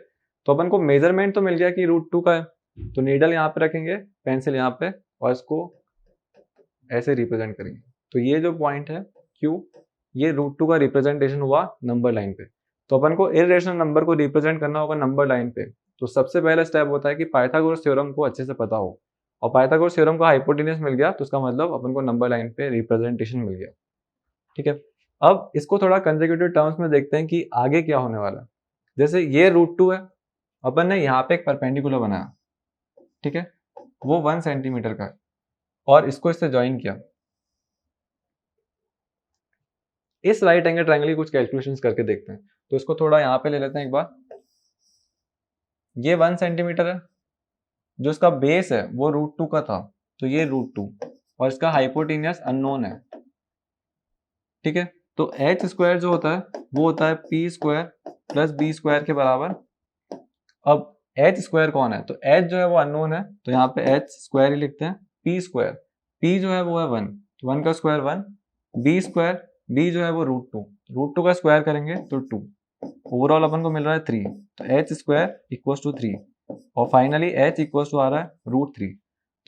तो अपन को मेजरमेंट तो मिल गया कि √2 का है, तो नीडल यहाँ पे रखेंगे, पेंसिल यहाँ पे और इसको ऐसे रिप्रेजेंट करेंगे। तो ये जो पॉइंट है Q, ये √2 का रिप्रेजेंटेशन हुआ नंबर लाइन पे। तो अपन को इरेशनल नंबर को रिप्रेजेंट करना होगा नंबर लाइन पे, तो सबसे पहला स्टेप होता है कि पाइथागोरस थ्योरम को अच्छे से पता हो, और पाइथागोरस थ्योरम का हाइपोटेन्यूस मिल गया तो उसका मतलब अपन को नंबर लाइन पे रिप्रेजेंटेशन मिल गया। ठीक है, अब इसको थोड़ा कंसेक्यूटिव टर्म्स में देखते हैं कि आगे क्या होने वाला है। जैसे ये √2 है, अपन ने यहाँ पे एक परपेंडिकुलर बनाया, ठीक है, वो 1 सेंटीमीटर का है और इसको इससे ज्वाइन किया। इस राइट एंगल ट्रायंगल की कुछ कैलकुलेशंस करके देखते हैं। तो इसको थोड़ा यहाँ पे ले लेते हैं एक बार। ये 1 सेंटीमीटर है, जो इसका बेस है वो √2 का था, तो ये √2 और इसका हाइपोटेन्यूस अननोन है। ठीक है, तो एच स्क्वायर जो होता है वो होता है P square plus B square के बराबर। अब एच स्क्वायर कौन है, तो एच जो है वो अननोन है, तो यहाँ पे एच स्क्वायर ही लिखते हैं। पी स्क्वायर, पी जो है वो है 1, तो 1 का स्क्वायर 1, बी स्क्वायर, बी जो है वो √2 का स्क्वायर करेंगे तो 2, ओवरऑल अपन को मिल रहा है 3, तो एच स्क्वायर इक्वल टू 3 और फाइनली एच इक्वल टू आ रहा है √3।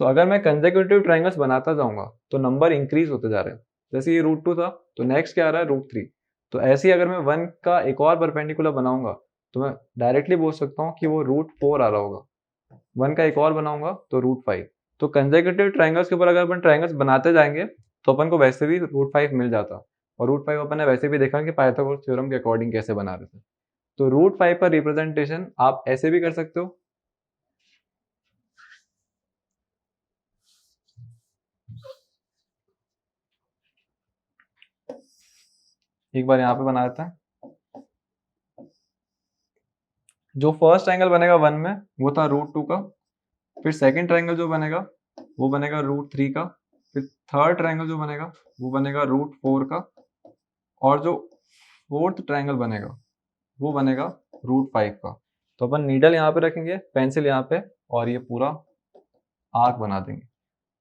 तो अगर मैं कंसेक्यूटिव ट्रायंगल्स बनाता जाऊंगा तो नंबर इंक्रीज होते जा रहे हैं। जैसे ये √2 था तो नेक्स्ट क्या आ रहा है √3। तो ऐसे ही अगर मैं 1 का एक और परपेंडिकुलर बनाऊंगा तो मैं डायरेक्टली बोल सकता हूँ कि वो √4 आ रहा होगा। 1 का एक और बनाऊंगा तो √5। तो कंसेक्यूटिव ट्रायंगल्स के ऊपर अगर अपन ट्रायंगल्स बनाते जाएंगे तो अपन को वैसे भी √5 मिल जाता, और √5 अपन ने वैसे भी देखा कि पाइथागोरस थ्योरम के अकॉर्डिंग कैसे बना रहे थे। तो √5 का रिप्रेजेंटेशन आप ऐसे भी कर सकते हो, एक बार यहाँ पे बना देते हैं। जो फर्स्ट ट्रायंगल बनेगा 1 में वो था √2 का, फिर सेकंड ट्रायंगल जो बनेगा वो बनेगा √3 का, फिर थर्ड ट्रायंगल जो बनेगा वो बनेगा √4 का, और जो फोर्थ ट्रायंगल बनेगा वो बनेगा √5 का। तो अपन नीडल यहाँ पे रखेंगे, पेंसिल यहाँ पे, और ये पूरा आर्क बना देंगे।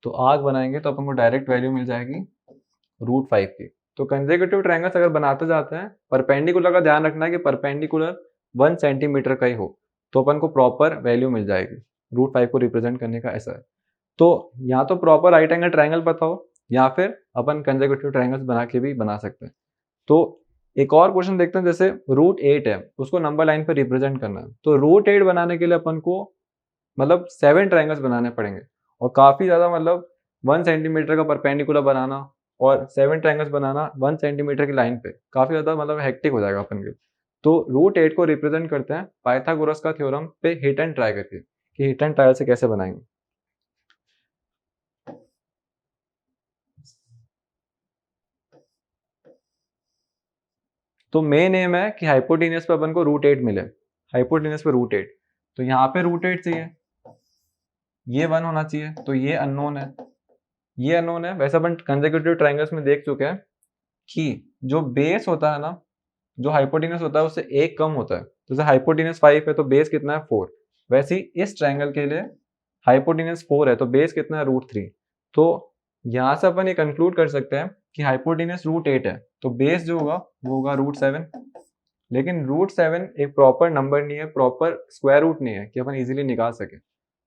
तो आर्क बनाएंगे तो अपन को डायरेक्ट वैल्यू मिल जाएगी √5 की। तो कंसेक्यूटिव ट्रायंगल्स अगर बनाते जाते हैं, परपेंडिकुलर का ध्यान रखना है कि परपेंडिकुलर 1 सेंटीमीटर का ही हो, तो अपन को प्रॉपर वैल्यू मिल जाएगी। √5 को रिप्रेजेंट करने का ऐसा है। तो या तो प्रॉपर राइट एंगल ट्रायंगल पता हो या फिर अपन कंसेक्यूटिव ट्रायंगल्स बना के भी बना सकते हैं। तो एक और क्वेश्चन देखते हैं, जैसे √8 है, उसको नंबर लाइन पे रिप्रेजेंट करना है। तो √8 बनाने के लिए अपन को मतलब 7 ट्रायंगल्स बनाने पड़ेंगे, और काफी ज्यादा मतलब 1 सेंटीमीटर का परपेंडिकुलर बनाना और 7 ट्रायंगल्स बनाना 1 सेंटीमीटर की लाइन पे काफी ज्यादा मतलब हेक्टिक हो जाएगा अपन के। तो √8 को रिप्रेजेंट करते हैं पाइथागोरस का थ्योरम पे हिट एंड ट्राई करके, कि हिट एंड ट्रायल से कैसे बनाएंगे। तो मेन एम है कि हाइपोटेन्यूस पे अपन को √8 मिले, हाइपोटेन्यूस पे √8, तो यहाँ पे √8 चाहिए। ये 1 होना चाहिए, तो ये अननोन है, ये अननोन है। वैसे अपन कंसेक्यूटिव ट्रायंगल्स में देख चुके हैं कि जो बेस होता है ना, जो हाइपोटेन्यूस होता है उससे एक कम होता है। तो जैसे हाइपोटेन्यूस 5 है तो बेस कितना है 4। वैसे ही इस ट्रायंगल के लिए हाइपोटेन्यूस 4 है तो बेस कितना है √3। तो यहाँ से अपन ये कंक्लूड कर सकते हैं कि हाइपोटेन्यूस √8 है तो बेस जो होगा वो होगा √7। लेकिन √7 एक प्रॉपर नंबर नहीं है, प्रॉपर स्क्वायर रूट नहीं है कि अपन इजीली निकाल सके।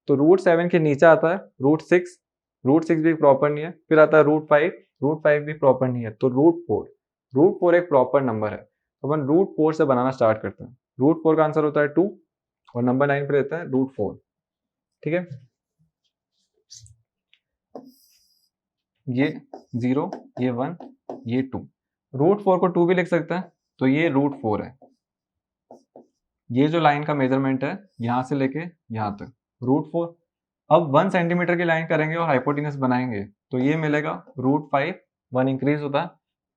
तो √7 के नीचे आता है √6, √6 भी प्रॉपर नहीं है। फिर आता है √5, √5 भी प्रॉपर नहीं है। तो √4, √4 एक प्रॉपर नंबर है। तो अपन √4 से बनाना स्टार्ट करते हैं। √4 का आंसर होता है 2 और नंबर 9 पे रहता है √4। ठीक है, ये 0, ये 1, ये 2। √4 को 2 भी लिख सकते हैं, तो ये √4 है। ये जो लाइन का मेजरमेंट है यहाँ से लेके यहाँ तक √4। अब 1 सेंटीमीटर की लाइन करेंगे और हाइपोटेन्यूस बनाएंगे तो ये मिलेगा √5, 1 इंक्रीज होता है।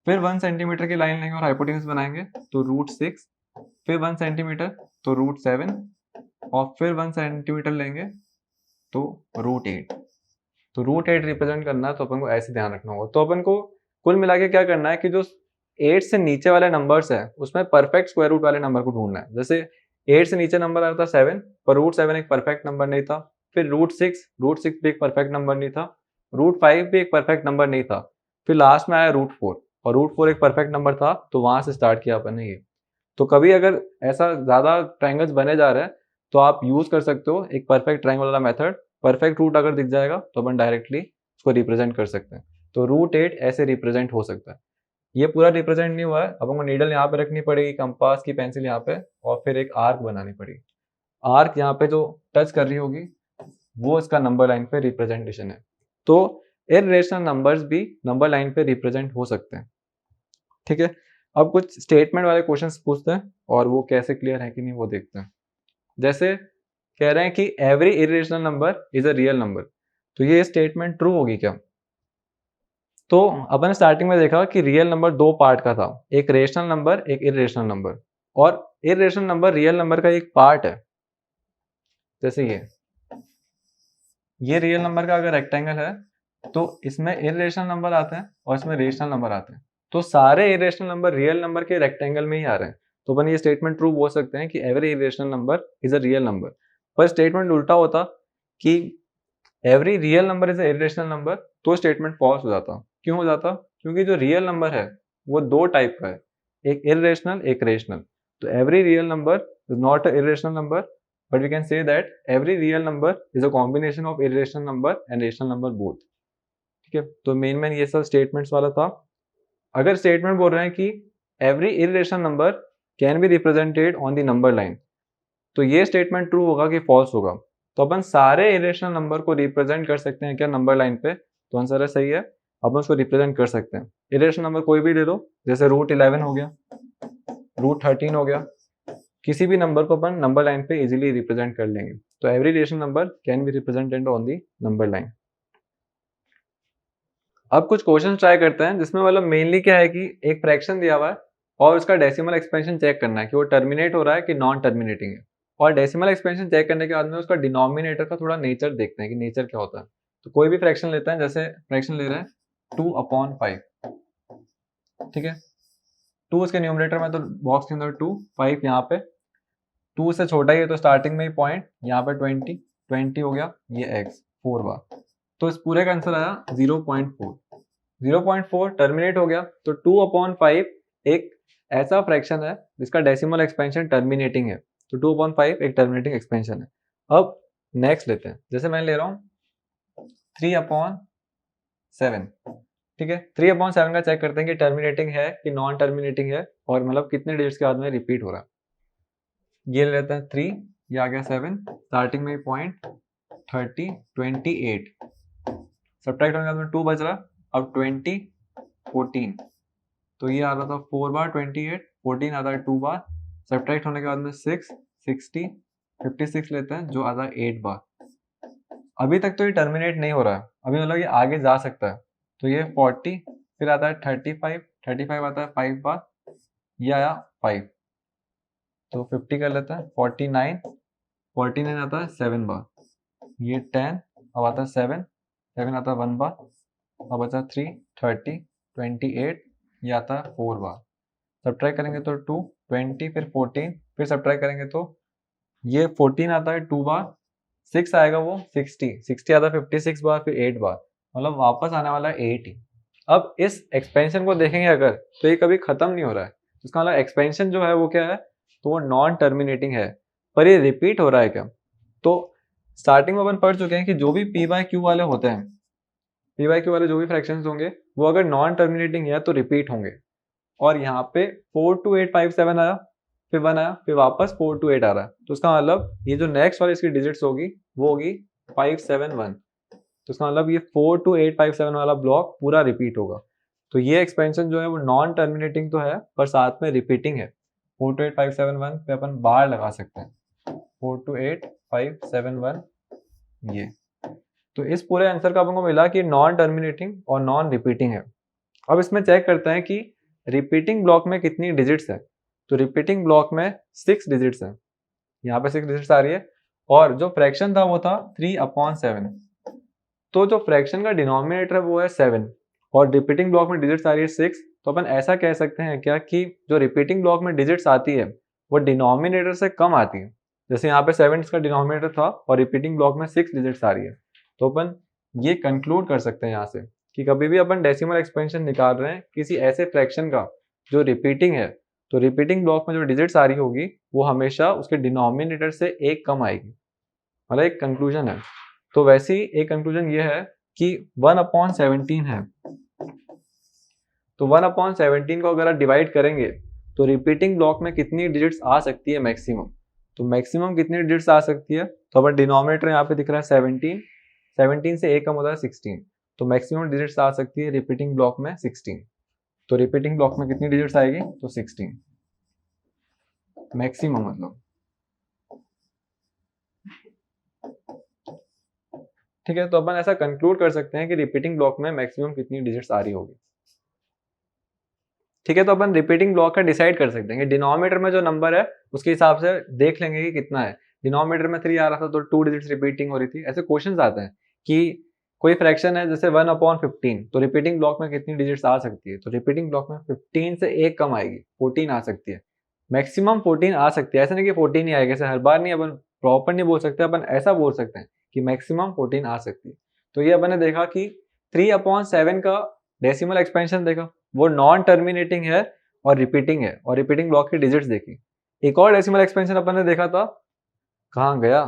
फिर 1 सेंटीमीटर की लाइन लेंगे और हाइपोटेन्यूस बनाएंगे तो √6, फिर 1 सेंटीमीटर तो √7 और फिर 1 सेंटीमीटर लेंगे तो √8। तो √8 रिप्रेजेंट करना है तो अपन को ऐसे ध्यान रखना होगा। तो अपन को कुल मिला के क्या करना है कि जो 8 से नीचे वाले नंबर्स है उसमें परफेक्ट स्क्वायर रूट वाले नंबर को ढूंढना है। जैसे 8 से नीचे नंबर आता था 7, पर √7 एक परफेक्ट नंबर नहीं था। फिर √6 भी एक परफेक्ट नंबर नहीं था। √5 भी एक परफेक्ट नंबर नहीं था। फिर लास्ट में आया √4 और √4 एक परफेक्ट नंबर था, तो वहां से स्टार्ट किया अपन ने ये। तो कभी अगर ऐसा ज्यादा ट्रायंगल्स बने जा रहे हैं तो आप यूज कर सकते हो एक परफेक्ट ट्रायंगल वाला मेथड। परफेक्ट रूट अगर दिख जाएगा तो अपन डायरेक्टली उसको रिप्रेजेंट कर सकते हैं। तो √8 ऐसे रिप्रेजेंट हो सकता है। ये पूरा रिप्रेजेंट नहीं हुआ है, अपन को नीडल यहाँ पे रखनी पड़ेगी, कंपास की पेंसिल यहाँ पे, और फिर एक आर्क बनानी पड़ेगी। आर्क यहाँ पे जो टच कर रही होगी वो इसका नंबर लाइन पे रिप्रेजेंटेशन है। तो इर्रेशनल नंबर्स भी नंबर लाइन पे रिप्रेजेंट हो सकते हैं। ठीक है, अब कुछ स्टेटमेंट वाले क्वेश्चंस पूछते हैं और वो कैसे क्लियर है कि नहीं वो देखते हैं। जैसे कह रहे हैं कि every irrational number is a real number, तो ये स्टेटमेंट ट्रू होगी क्या? तो अपन स्टार्टिंग में देखा कि रियल नंबर दो पार्ट का था, एक रेशनल नंबर एक इरेशनल नंबर, और इरेशनल नंबर रियल नंबर का एक पार्ट है। जैसे ये रियल नंबर का अगर रेक्टेंगल है तो इसमें इरेशनल नंबर आते हैं और इसमें रेशनल नंबर आते हैं। तो सारे इरेशनल नंबर रियल नंबर के रेक्टेंगल में ही आ रहे हैं, तो अपन ये स्टेटमेंट ट्रू बोल सकते हैं कि every irrational number is a real number. पर स्टेटमेंट उल्टा होता कि every real number is a irrational number, तो स्टेटमेंट फॉल्स हो जाता। क्यों हो जाता? क्योंकि जो रियल नंबर है वो दो टाइप का है, एक इरेशनल एक रेशनल। तो every real number is not a irrational number, but we can say that every real number is a combination of irrational number and rational number both। ठीक है, तो मेन ये सब स्टेटमेंट्स वाला था। अगर स्टेटमेंट बोल रहे हैं कि every irrational number can be represented on the number line, तो ये स्टेटमेंट ट्रू होगा कि फॉल्स होगा? तो अपन सारे इरेशनल नंबर को रिप्रेजेंट कर सकते हैं क्या नंबर लाइन पे? तो आंसर है सही है, अपन उसको रिप्रेजेंट कर सकते हैं। इरेशनल नंबर कोई भी ले लो, जैसे √11 हो गया, √13 हो गया, किसी भी नंबर को अपन नंबर लाइन पे इजीली रिप्रेजेंट कर लेंगे। तो every rational number can be represented on the number line. अब कुछ क्वेश्चन ट्राई करते हैं जिसमें मतलब मेनली क्या है कि एक फ्रैक्शन दिया हुआ है और उसका डेसिमल एक्सपेंशन चेक करना है कि वो टर्मिनेट हो रहा है कि नॉन टर्मिनेटिंग है। और डेसिमल एक्सपेंशन चेक करने के बाद में उसका डिनोमिनेटर का थोड़ा नेचर देखते हैं कि नेचर क्या होता है। तो कोई भी फ्रैक्शन लेते हैं, जैसे फ्रैक्शन ले रहे हैं 2/5, ठीक है, 2 उसके न्यूमरेटर में तो बॉक्स के अंदर 2, 5 यहाँ पे, 2 से छोटा ही है तो स्टार्टिंग में ही पॉइंट यहाँ पे 20 हो गया, ये x 4 बार। तो इस पूरे का आंसर आया 0.4। 0.4 टर्मिनेट हो गया, तो 2/5 एक ऐसा फ्रैक्शन है जिसका डेसिमल एक्सपेंशन टर्मिनेटिंग है। तो 2/5 एक टर्मिनेटिंग एक्सपेंशन है। अब नेक्स्ट लेते हैं, जैसे मैं ले रहा हूँ 3/7, ठीक है, 3/7 का चेक करते हैं कि टर्मिनेटिंग है कि नॉन टर्मिनेटिंग है, और मतलब कितने डिजिट्स के बाद में रिपीट हो रहा है। ये ले लेते हैं 3, ये आ गया 7, स्टार्टिंग में पॉइंट 30, 28, सब्ट्रैक्ट होने के बाद में 2 बच रहा, अब 20, 14, तो ये आ रहा था 4 बार 28, 14 आता है 2 बार, सब्ट्रैक्ट होने के बाद में 6, 60, 56 लेते हैं जो आता है 8 बार। अभी तक तो ये टर्मिनेट नहीं हो रहा है, अभी मतलब ये आगे जा सकता है। तो ये 40, फिर आता है 35, 35 आता है 5 बार, ये आया 5, तो 50 कर लेते हैं, 49, 49 आता है 7 बार, ये 10, अब आता है 7, 7 आता है 1 बार, अब बचा 3, 30, 28, ये आता है 4 बार। सब्ट्रैक्ट करेंगे तो 2, 20, फिर 14, फिर सब्ट्रैक्ट करेंगे तो ये 14 आता है 2 बार, 6 आएगा वो 60, 60 आता है 56 बार, फिर 8 बार, मतलब वापस आने वाला है 8 ही। अब इस एक्सपेंशन को देखेंगे अगर, तो ये कभी खत्म नहीं हो रहा है, इसका मतलब एक्सपेंशन जो है वो क्या है, तो वो नॉन टर्मिनेटिंग है। पर ये रिपीट हो रहा है क्या? तो स्टार्टिंग में अपन पढ़ चुके हैं कि जो भी पी बाय क्यू वाले होते हैं, पी बाय क्यू वाले जो भी फ्रैक्शंस होंगे वो अगर नॉन टर्मिनेटिंग है तो रिपीट होंगे। और यहाँ पे 42857 आया, फिर 1 आया, फिर वापस 428 आ रहा है, तो उसका मतलब ये जो नेक्स्ट वाली इसकी डिजिट्स होगी वो होगी 571। तो इसका मतलब ये 42857 वाला ब्लॉक पूरा रिपीट होगा। तो ये एक्सपेंशन जो है वो नॉन टर्मिनेटिंग तो है पर साथ में रिपीटिंग है। 428571 पे अपन बार लगा सकते हैं, 428571 ये। तो इस पूरे आंसर का अपन को मिला कि नॉन टर्मिनेटिंग और नॉन रिपीटिंग है। अब इसमें चेक करते हैं कि रिपीटिंग ब्लॉक में कितनी डिजिट्स है। तो रिपीटिंग ब्लॉक में 6 डिजिट्स है, यहाँ पे 6 डिजिट्स आ रही है, और जो फ्रैक्शन था वो था 3/7। तो जो फ्रैक्शन का डिनोमिनेटर है वो है 7 और रिपीटिंग ब्लॉक में डिजिट्स आ रही है 6। तो अपन ऐसा कह सकते हैं क्या कि जो रिपीटिंग ब्लॉक में डिजिट्स आती है वो डिनोमिनेटर से कम आती है। जैसे यहाँ पे 7 इसका डिनोमिनेटर था और रिपीटिंग ब्लॉक में 6 डिजिट्स आ रही है, तो अपन ये कंक्लूड कर सकते हैं यहाँ से कि कभी भी अपन डेसिमल एक्सपेंशन निकाल रहे हैं किसी ऐसे फ्रैक्शन का जो रिपीटिंग है, तो रिपीटिंग ब्लॉक में जो डिजिट्स आ रही होगी वो हमेशा उसके डिनोमिनेटर से एक कम आएगी, मतलब एक कंक्लूजन है। तो वैसे ही एक कंक्लूजन ये है कि 1/17 है, तो 1/17 को अगर आप डिवाइड करेंगे तो रिपीटिंग ब्लॉक में कितनी डिजिट्स आ सकती है मैक्सिमम। तो मैक्सिमम कितनी डिजिट्स आ सकती है, तो अपन डिनोमिनेटर यहाँ पे दिख रहा है 17, 17 से एक कम होता है 16, तो मैक्सिमम डिजिट्स आ सकती है रिपीटिंग ब्लॉक में 16। तो रिपीटिंग ब्लॉक में कितनी डिजिट्स आएगी, तो 16 मैक्सिमम मतलब। ठीक है, तो अपन ऐसा कंक्लूड कर सकते हैं कि रिपीटिंग ब्लॉक में मैक्सिमम कितनी डिजिट्स आ रही होगी। ठीक है, तो अपन रिपीटिंग ब्लॉक का डिसाइड कर सकते हैं कि डिनोमिनेटर में जो नंबर है उसके हिसाब से देख लेंगे कि कितना है। डिनोमिनेटर में 3 आ रहा था तो 2 डिजिट्स रिपीटिंग हो रही थी। ऐसे क्वेश्चंस आते हैं कि कोई फ्रैक्शन है जैसे 1/15, तो रिपीटिंग ब्लॉक में कितनी डिजिट्स आ सकती है, तो रिपीटिंग ब्लॉक में 15 से एक कम आएगी, 14 आ सकती है, मैक्सिमम 14 आ सकती है। ऐसा नहीं कि 14 ही आएगी, ऐसे हर बार नहीं, अपन प्रॉपर नहीं बोल सकते, अपन ऐसा बोल सकते हैं कि मैक्सिमम 14 आ सकती है। तो ये अपन ने देखा कि 3/7 का डेसिमल एक्सपेंशन देखा, वो नॉन टर्मिनेटिंग है और रिपीटिंग है, और रिपीटिंग ब्लॉक की डिजिट्स देखी। एक और डेसिमल एक्सपेंशन अपन ने देखा था, कहाँ गया,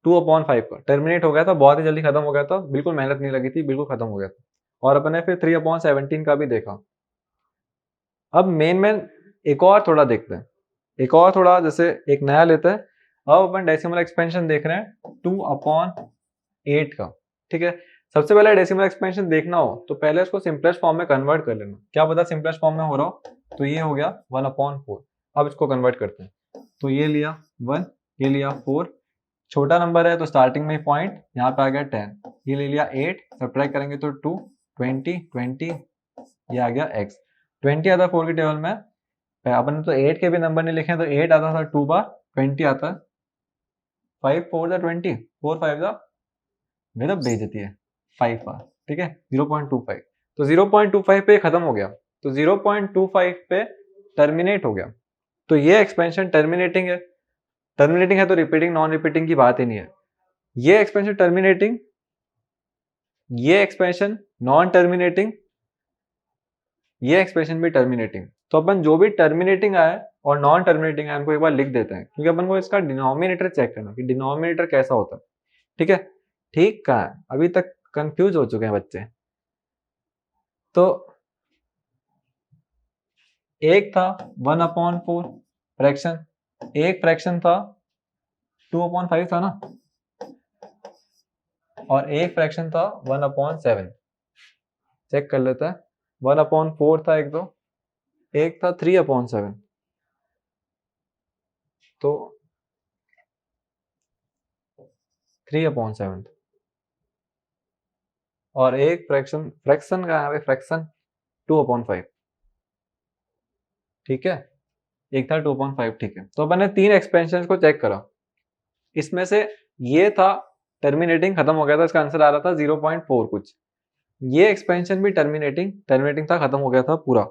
2/5 का टर्मिनेट हो गया था, बहुत ही जल्दी खत्म हो गया था, बिल्कुल मेहनत नहीं लगी थी, बिल्कुल खत्म हो गया था। और अपन ने फिर 3/17 का भी देखा। अब मेन एक और थोड़ा देखते हैं, एक और थोड़ा जैसे एक नया लेते हैं। अब अपन डेसिमल एक्सपेंशन देख रहे हैं 2/8 का। ठीक है, सबसे पहले डेसिमल एक्सपेंशन देखना हो तो पहले उसको सिंपलेस्ट फॉर्म में कन्वर्ट कर लेना। क्या पता सिंपलेस्ट फॉर्म में हो रहा हो, तो ये हो गया 1/4। अब इसको कन्वर्ट करते हैं, तो ये लिया 1, ये लिया 4, छोटा नंबर है तो स्टार्टिंग में पॉइंट, यहाँ पे आ गया 10, ये ले लिया 8, सब्ट्रैक्ट करेंगे तो 2, 20, 20, ये आ गया x। 20 आता है 4 के टेबल में, अपन ने तो 8 के भी नंबर नहीं लिखे हैं, तो 8 आता था 2 बार, 20 आता है 5 4 20, 4 5 मेरा बेइज्जती है 5 बार। ठीक है, 0.25, तो 0.25 पे खत्म हो गया, तो 0.25 पे टर्मिनेट हो गया। तो ये एक्सपेंशन टर्मिनेटिंग है, टर्मिनेटिंग है तो रिपीटिंग नॉन रिपीटिंग की बात ही नहीं है। ये एक्सपेंशन टर्मिनेटिंग, ये एक्सपेंशन नॉन टर्मिनेटिंग, ये एक्सप्रेशन भी टर्मिनेटिंग। तो अपन जो भी टर्मिनेटिंग आया और नॉन टर्मिनेटिंग आया उनको एक बार लिख देते हैं, क्योंकि अपन को इसका डिनोमिनेटर चेक करना कि डिनोमिनेटर कैसा होता है। ठीक है, ठीक कहा है, अभी तक कंफ्यूज हो चुके हैं बच्चे। तो एक था 1/4 फ्रैक्शन, एक फ्रैक्शन था 2/5 था ना, और एक फ्रैक्शन था 1/7। चेक कर लेते हैं, 1/4 था एक, तो एक था 3/7। तो 3/7 और एक फ्रैक्शन, फ्रैक्शन का है फ्रैक्शन 2/5। ठीक है, एक था 2/5। ठीक है, तो अपन ने 3 एक्सपेंशन को चेक करा, इसमें से ये था टर्मिनेटिंग खत्म हो गया था, इसका आंसर आ रहा था 0.4 कुछ। ये एक्सपेंशन भी टर्मिनेटिंग था, खत्म हो गया था पूरा।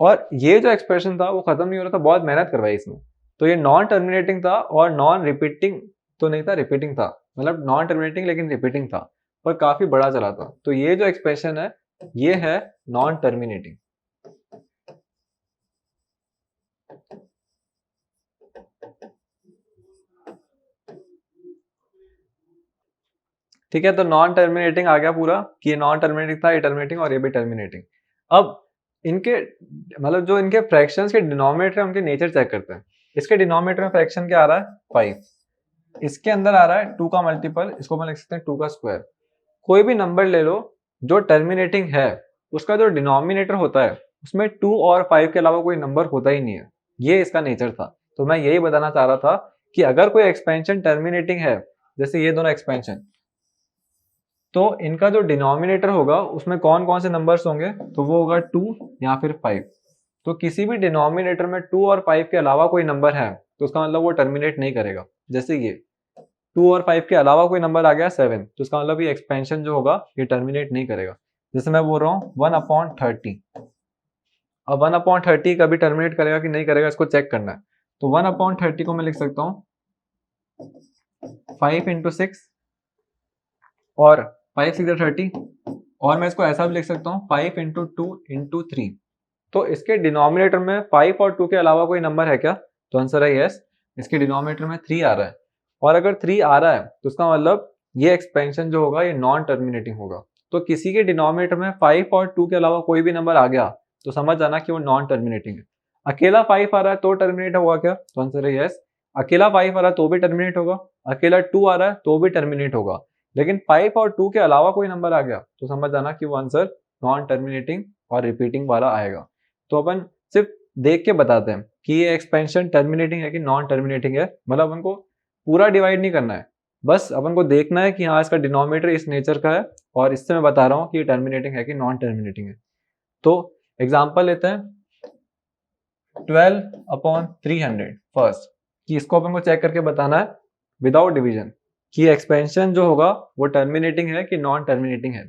और ये जो एक्सप्रेशन था वो खत्म नहीं हो रहा था, बहुत मेहनत करवाई इसमें। तो ये नॉन टर्मिनेटिंग था और नॉन रिपीटिंग तो नहीं था, रिपीटिंग था, मतलब नॉन टर्मिनेटिंग लेकिन रिपीटिंग था, पर काफी बड़ा चला था। तो ये जो एक्सप्रेशन है ये है नॉन टर्मिनेटिंग। ठीक है, तो नॉन टर्मिनेटिंग आ गया पूरा कि ये नॉन टर्मिनेटिंग था, ये टर्मिनेटिंग और ये भी टर्मिनेटिंग। अब इनके मतलब जो इनके फ्रैक्शंस के डिनोमिनेटर है उनके नेचर चेक करते हैं। इसके डिनोमिनेटर में फ्रैक्शन क्या आ रहा है 5, इसके अंदर आ रहा है 2 का मल्टीपल, इसको मैं लिख सकते हैं 2 का स्क्वायर। कोई भी नंबर ले लो जो टर्मिनेटिंग है, उसका जो डिनोमिनेटर होता है उसमें 2 और 5 के अलावा कोई नंबर होता ही नहीं है। ये इसका नेचर था। तो मैं यही बताना चाह रहा था कि अगर कोई एक्सपेंशन टर्मिनेटिंग है, जैसे ये दोनों एक्सपेंशन, तो इनका जो डिनोमिनेटर होगा उसमें कौन कौन से नंबर्स होंगे, तो वो होगा 2 या फिर 5। तो किसी भी डिनोमिनेटर में 2 और 5 के अलावा कोई नंबर है तो उसका मतलब वो टर्मिनेट नहीं करेगा। जैसे ये 2 और 5 के अलावा कोई नंबर आ गया 7, तो इसका मतलब ये एक्सपेंशन जो होगा ये टर्मिनेट नहीं करेगा। जैसे मैं बोल रहा हूँ 1/30, अब 1/30 कभी टर्मिनेट करेगा कि नहीं करेगा इसको चेक करना है। तो 1/30 को मैं लिख सकता हूँ 5 × 6 और 5 6 30, और मैं इसको ऐसा भी लिख सकता हूँ 5 × 2 × 3। तो इसके डिनोमिनेटर में 5 और 2 के अलावा कोई नंबर है क्या, तो आंसर है यस। इसके डिनोमिनेटर में 3 आ रहा है, और अगर 3 आ रहा है तो उसका मतलब ये एक्सपेंशन जो होगा ये नॉन टर्मिनेटिंग होगा। तो किसी के डिनोमिनेटर में 5 और 2 के अलावा कोई भी नंबर आ गया तो समझ जाना कि वो नॉन टर्मिनेटिंग है। अकेला 5 आ रहा है तो टर्मिनेट होगा क्या, तो आंसर है यस। अकेला 5 आ रहा है तो भी टर्मिनेट होगा, अकेला 2 आ रहा है तो भी टर्मिनेट होगा, लेकिन 5 और 2 के अलावा कोई नंबर आ गया तो समझ जाना कि वो आंसर नॉन टर्मिनेटिंग और रिपीटिंग वाला आएगा। तो अपन सिर्फ देख के बताते हैं कि ये एक्सपेंशन टर्मिनेटिंग है कि नॉन टर्मिनेटिंग है, मतलब अपन को पूरा डिवाइड नहीं करना है, बस अपन को देखना है कि हाँ इसका डिनोमिनेटर इस नेचर का है और इससे मैं बता रहा हूँ कि ये टर्मिनेटिंग है कि नॉन टर्मिनेटिंग है। तो एग्जांपल लेते हैं 12/300 फर्स्ट, कि इसको अपन को चेक करके बताना है विदाउट डिवीजन कि एक्सपेंशन जो होगा वो टर्मिनेटिंग है कि नॉन टर्मिनेटिंग है।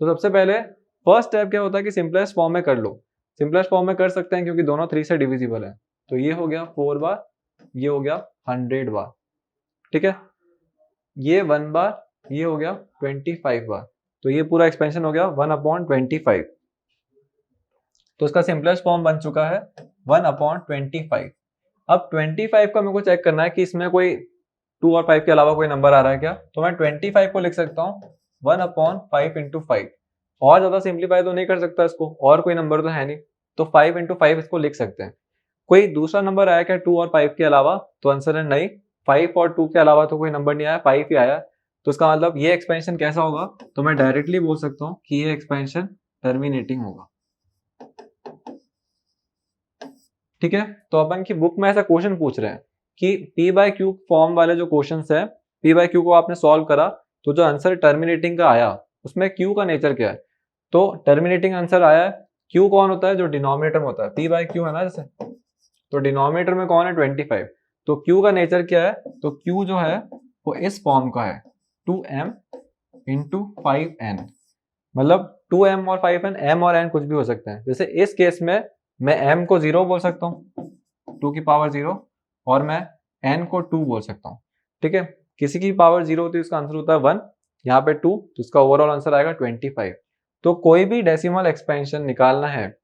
तो सबसे पहले फर्स्ट स्टेप क्या होता है कि सिंपलेस्ट फॉर्म में कर लो। सिंपलेस्ट फॉर्म में कर सकते हैं क्योंकि दोनों 3 से डिविजिबल है। तो ये हो गया 4 बार, ये हो गया 100 बार, ठीक है, ये 1 बार, ये हो गया 25 बार। तो ये पूरा एक्सपेंशन हो गया 1/25। तो इसका सिंपलेस्ट फॉर्म बन चुका है 1/25। अब 25 का मेरे को चेक करना है कि इसमें कोई 2 और 5 के अलावा कोई नंबर आ रहा है क्या, तो मैं 25 को लिख सकता हूँ 1/5 × 5। और ज्यादा सिंप्लीफाई तो नहीं कर सकता इसको, और कोई नंबर तो है नहीं, तो 5 × 5 इसको लिख सकते हैं। कोई दूसरा नंबर आया क्या 2 और 5 के अलावा, तो आंसर है नहीं, 5 और 2 के अलावा तो कोई नंबर नहीं आया, 5 ही आया। तो इसका मतलब ये एक्सपेंशन कैसा होगा, तो मैं डायरेक्टली बोल सकता हूँ कि ये एक्सपेंशन टर्मिनेटिंग होगा। ठीक है, तो अपन की बुक में ऐसा क्वेश्चन पूछ रहे हैं कि P/Q फॉर्म वाले जो क्वेश्चंस है, P/Q को आपने सॉल्व करा तो जो आंसर टर्मिनेटिंग का आया उसमें Q का नेचर क्या है, तो टर्मिनेटिंग आंसर आया है। Q कौन होता है, जो डिनोमिनेटर में होता है, P/Q है ना जैसे, तो डिनोमिनेटर में कौन है 25, तो Q का नेचर क्या है, तो Q जो है वो इस फॉर्म का है 2m × 5n, मतलब 2m और 5n, m और n कुछ भी हो सकते हैं। जैसे इस केस में मैं m को 0 बोल सकता हूँ 2 की पावर 0, और मैं n को 2 बोल सकता हूँ। ठीक है, किसी की पावर 0 होती है उसका आंसर होता है 1, यहाँ पे 2, तो इसका ओवरऑल आंसर आएगा 25। तो कोई भी डेसिमल एक्सपेंशन निकालना है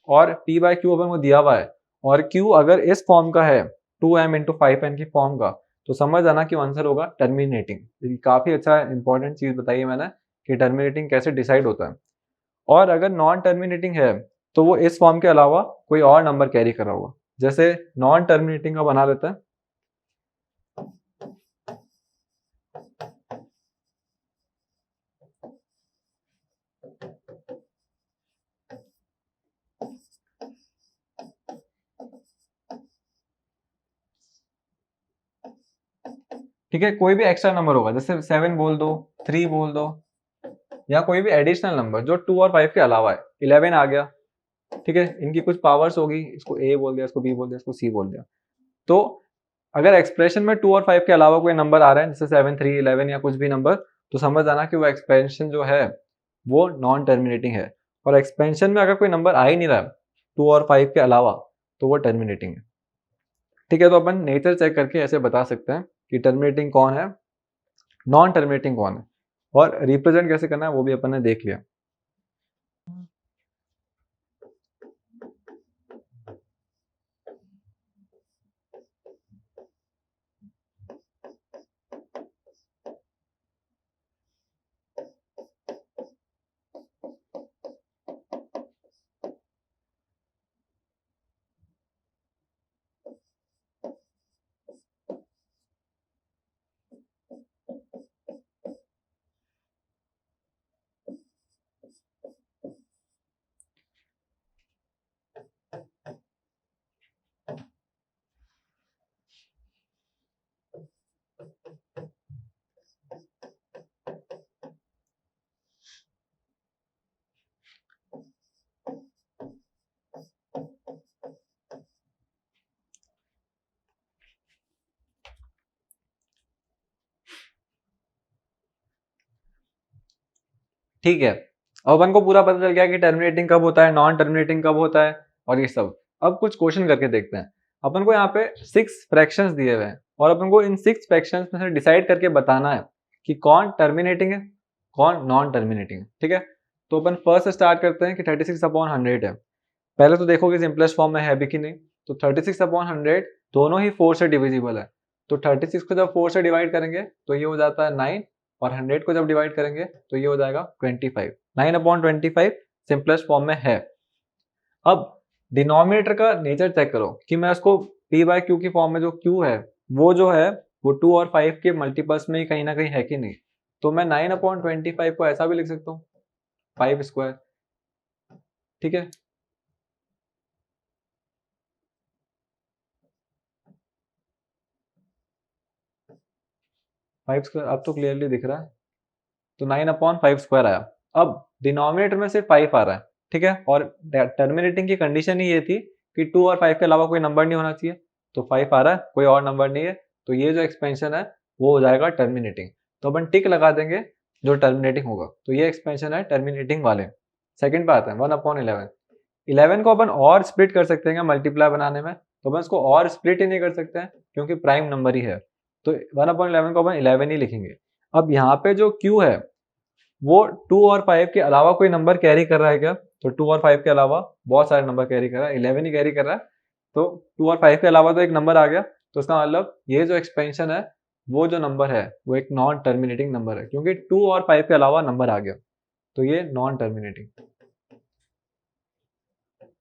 और P/Q अपन को दिया हुआ है और Q अगर इस फॉर्म का है 2m × 5n की फॉर्म का, तो समझ आना कि आंसर होगा टर्मिनेटिंग। काफी अच्छा इंपॉर्टेंट चीज बताई है मैंने कि टर्मिनेटिंग कैसे डिसाइड होता है। और अगर नॉन टर्मिनेटिंग है तो वो इस फॉर्म के अलावा कोई और नंबर कैरी कर रहा होगा। जैसे नॉन टर्मिनेटिंग का बना लेते हैं, ठीक है, कोई भी एक्स्ट्रा नंबर होगा, जैसे 7 बोल दो, 3 बोल दो, या कोई भी एडिशनल नंबर जो 2 और 5 के अलावा है, 11 आ गया, ठीक है, इनकी कुछ पावर्स होगी, इसको A बोल दिया, इसको B बोल दिया, इसको C बोल दिया। तो अगर एक्सप्रेशन में 2 और 5 के अलावा कोई नंबर आ रहा है, जैसे 7, 3, 11 या कुछ भी नंबर, तो समझ आना कि वो एक्सपेंशन जो है वो नॉन टर्मिनेटिंग है। और एक्सपेंशन में अगर कोई नंबर आ ही नहीं रहा 2 और 5 के अलावा, तो वो टर्मिनेटिंग है। ठीक है, तो अपन नेचर चेक करके ऐसे बता सकते हैं कि टर्मिनेटिंग कौन है, नॉन टर्मिनेटिंग कौन है, और रिप्रेजेंट कैसे करना है वो भी अपन ने देख लिया। ठीक है, अब अपन को पूरा पता चल गया कि टर्मिनेटिंग कब होता है, नॉन टर्मिनेटिंग कब होता है और ये सब। अब कुछ क्वेश्चन करके देखते हैं। अपन को यहाँ पे 6 फ्रैक्शंस दिए हुए हैं और अपन को इन 6 फ्रैक्शंस में से डिसाइड करके बताना है कि कौन टर्मिनेटिंग है, कौन नॉन टर्मिनेटिंग है। ठीक है, तो अपन फर्स्ट स्टार्ट करते हैं कि 36/100 है। पहले तो देखो कि सिंपलेस्ट फॉर्म में है भी कि नहीं। तो 36/100 दोनों ही 4 से डिविजिबल है। तो 36 को जब 4 से डिवाइड करेंगे तो ये हो जाता है 9, और 100 को जब डिवाइड करेंगे तो ये हो जाएगा 25। 9/25 सिंपलेस्ट फॉर्म में है। अब डिनोमिनेटर का नेचर चेक करो कि मैं उसको p बाय क्यू की फॉर्म में, जो q है वो जो है वो 2 और 5 के मल्टीपल्स में ही कहीं ना कहीं है कि नहीं। तो मैं 9/25 को ऐसा भी लिख सकता हूँ, 5 स्क्वायर। ठीक है, 5 स्क्वायर अब तो क्लियरली दिख रहा है। तो 9/5 स्क्वायर आया। अब डिनोमिनेटर में सिर्फ 5 आ रहा है। ठीक है, और टर्मिनेटिंग की कंडीशन ही ये थी कि 2 और 5 के अलावा कोई नंबर नहीं होना चाहिए। तो 5 आ रहा है, कोई और नंबर नहीं है, तो ये जो एक्सपेंशन है वो हो जाएगा टर्मिनेटिंग। तो अपन टिक लगा देंगे जो टर्मिनेटिंग होगा। तो ये एक्सपेंशन है टर्मिनेटिंग वाले। सेकंड पे आता है 1/11। 11 को अपन और स्प्लिट कर सकते हैं मल्टीप्लाई बनाने में, तो अपन इसको और स्प्लिट ही नहीं कर सकते हैं क्योंकि प्राइम नंबर ही है। तो 1/11 को अपन 11 ही लिखेंगे। अब यहाँ पे जो q है वो 2 और 5 के अलावा कोई नंबर कैरी कर रहा है क्या? तो 2 और 5 के अलावा बहुत सारे नंबर कैरी कर रहा है, 11 ही कैरी कर रहा है। तो 2 और 5 के अलावा तो एक नंबर आ गया। तो इसका मतलब ये जो एक्सपेंशन है वो जो नंबर है वो एक नॉन टर्मिनेटिंग नंबर है, क्योंकि 2 और 5 के अलावा नंबर आ गया, तो ये नॉन टर्मिनेटिंग।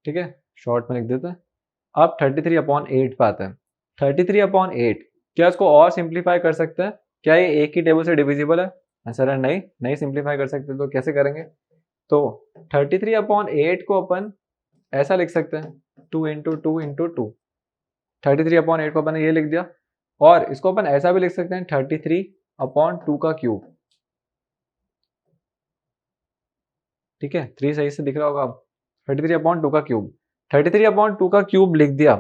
ठीक है, शॉर्ट में लिख देते हैं। अब 33/8 पे आते हैं। 33/8 क्या इसको और सिंप्लीफाई कर सकते हैं? क्या ये एक ही टेबल से डिविजिबल है? आंसर है नहीं, नहीं सिंप्लीफाई कर सकते। तो कैसे करेंगे? तो 33/8 को अपन ऐसा लिख सकते हैं, 2 × 2 × 2। 33/8 को अपन ने ये लिख दिया, और इसको अपन ऐसा भी लिख सकते हैं 33/2 का क्यूब। ठीक है, 3 सही से दिख रहा होगा अब। 33/2 का क्यूब, 33/2 का क्यूब लिख दिया।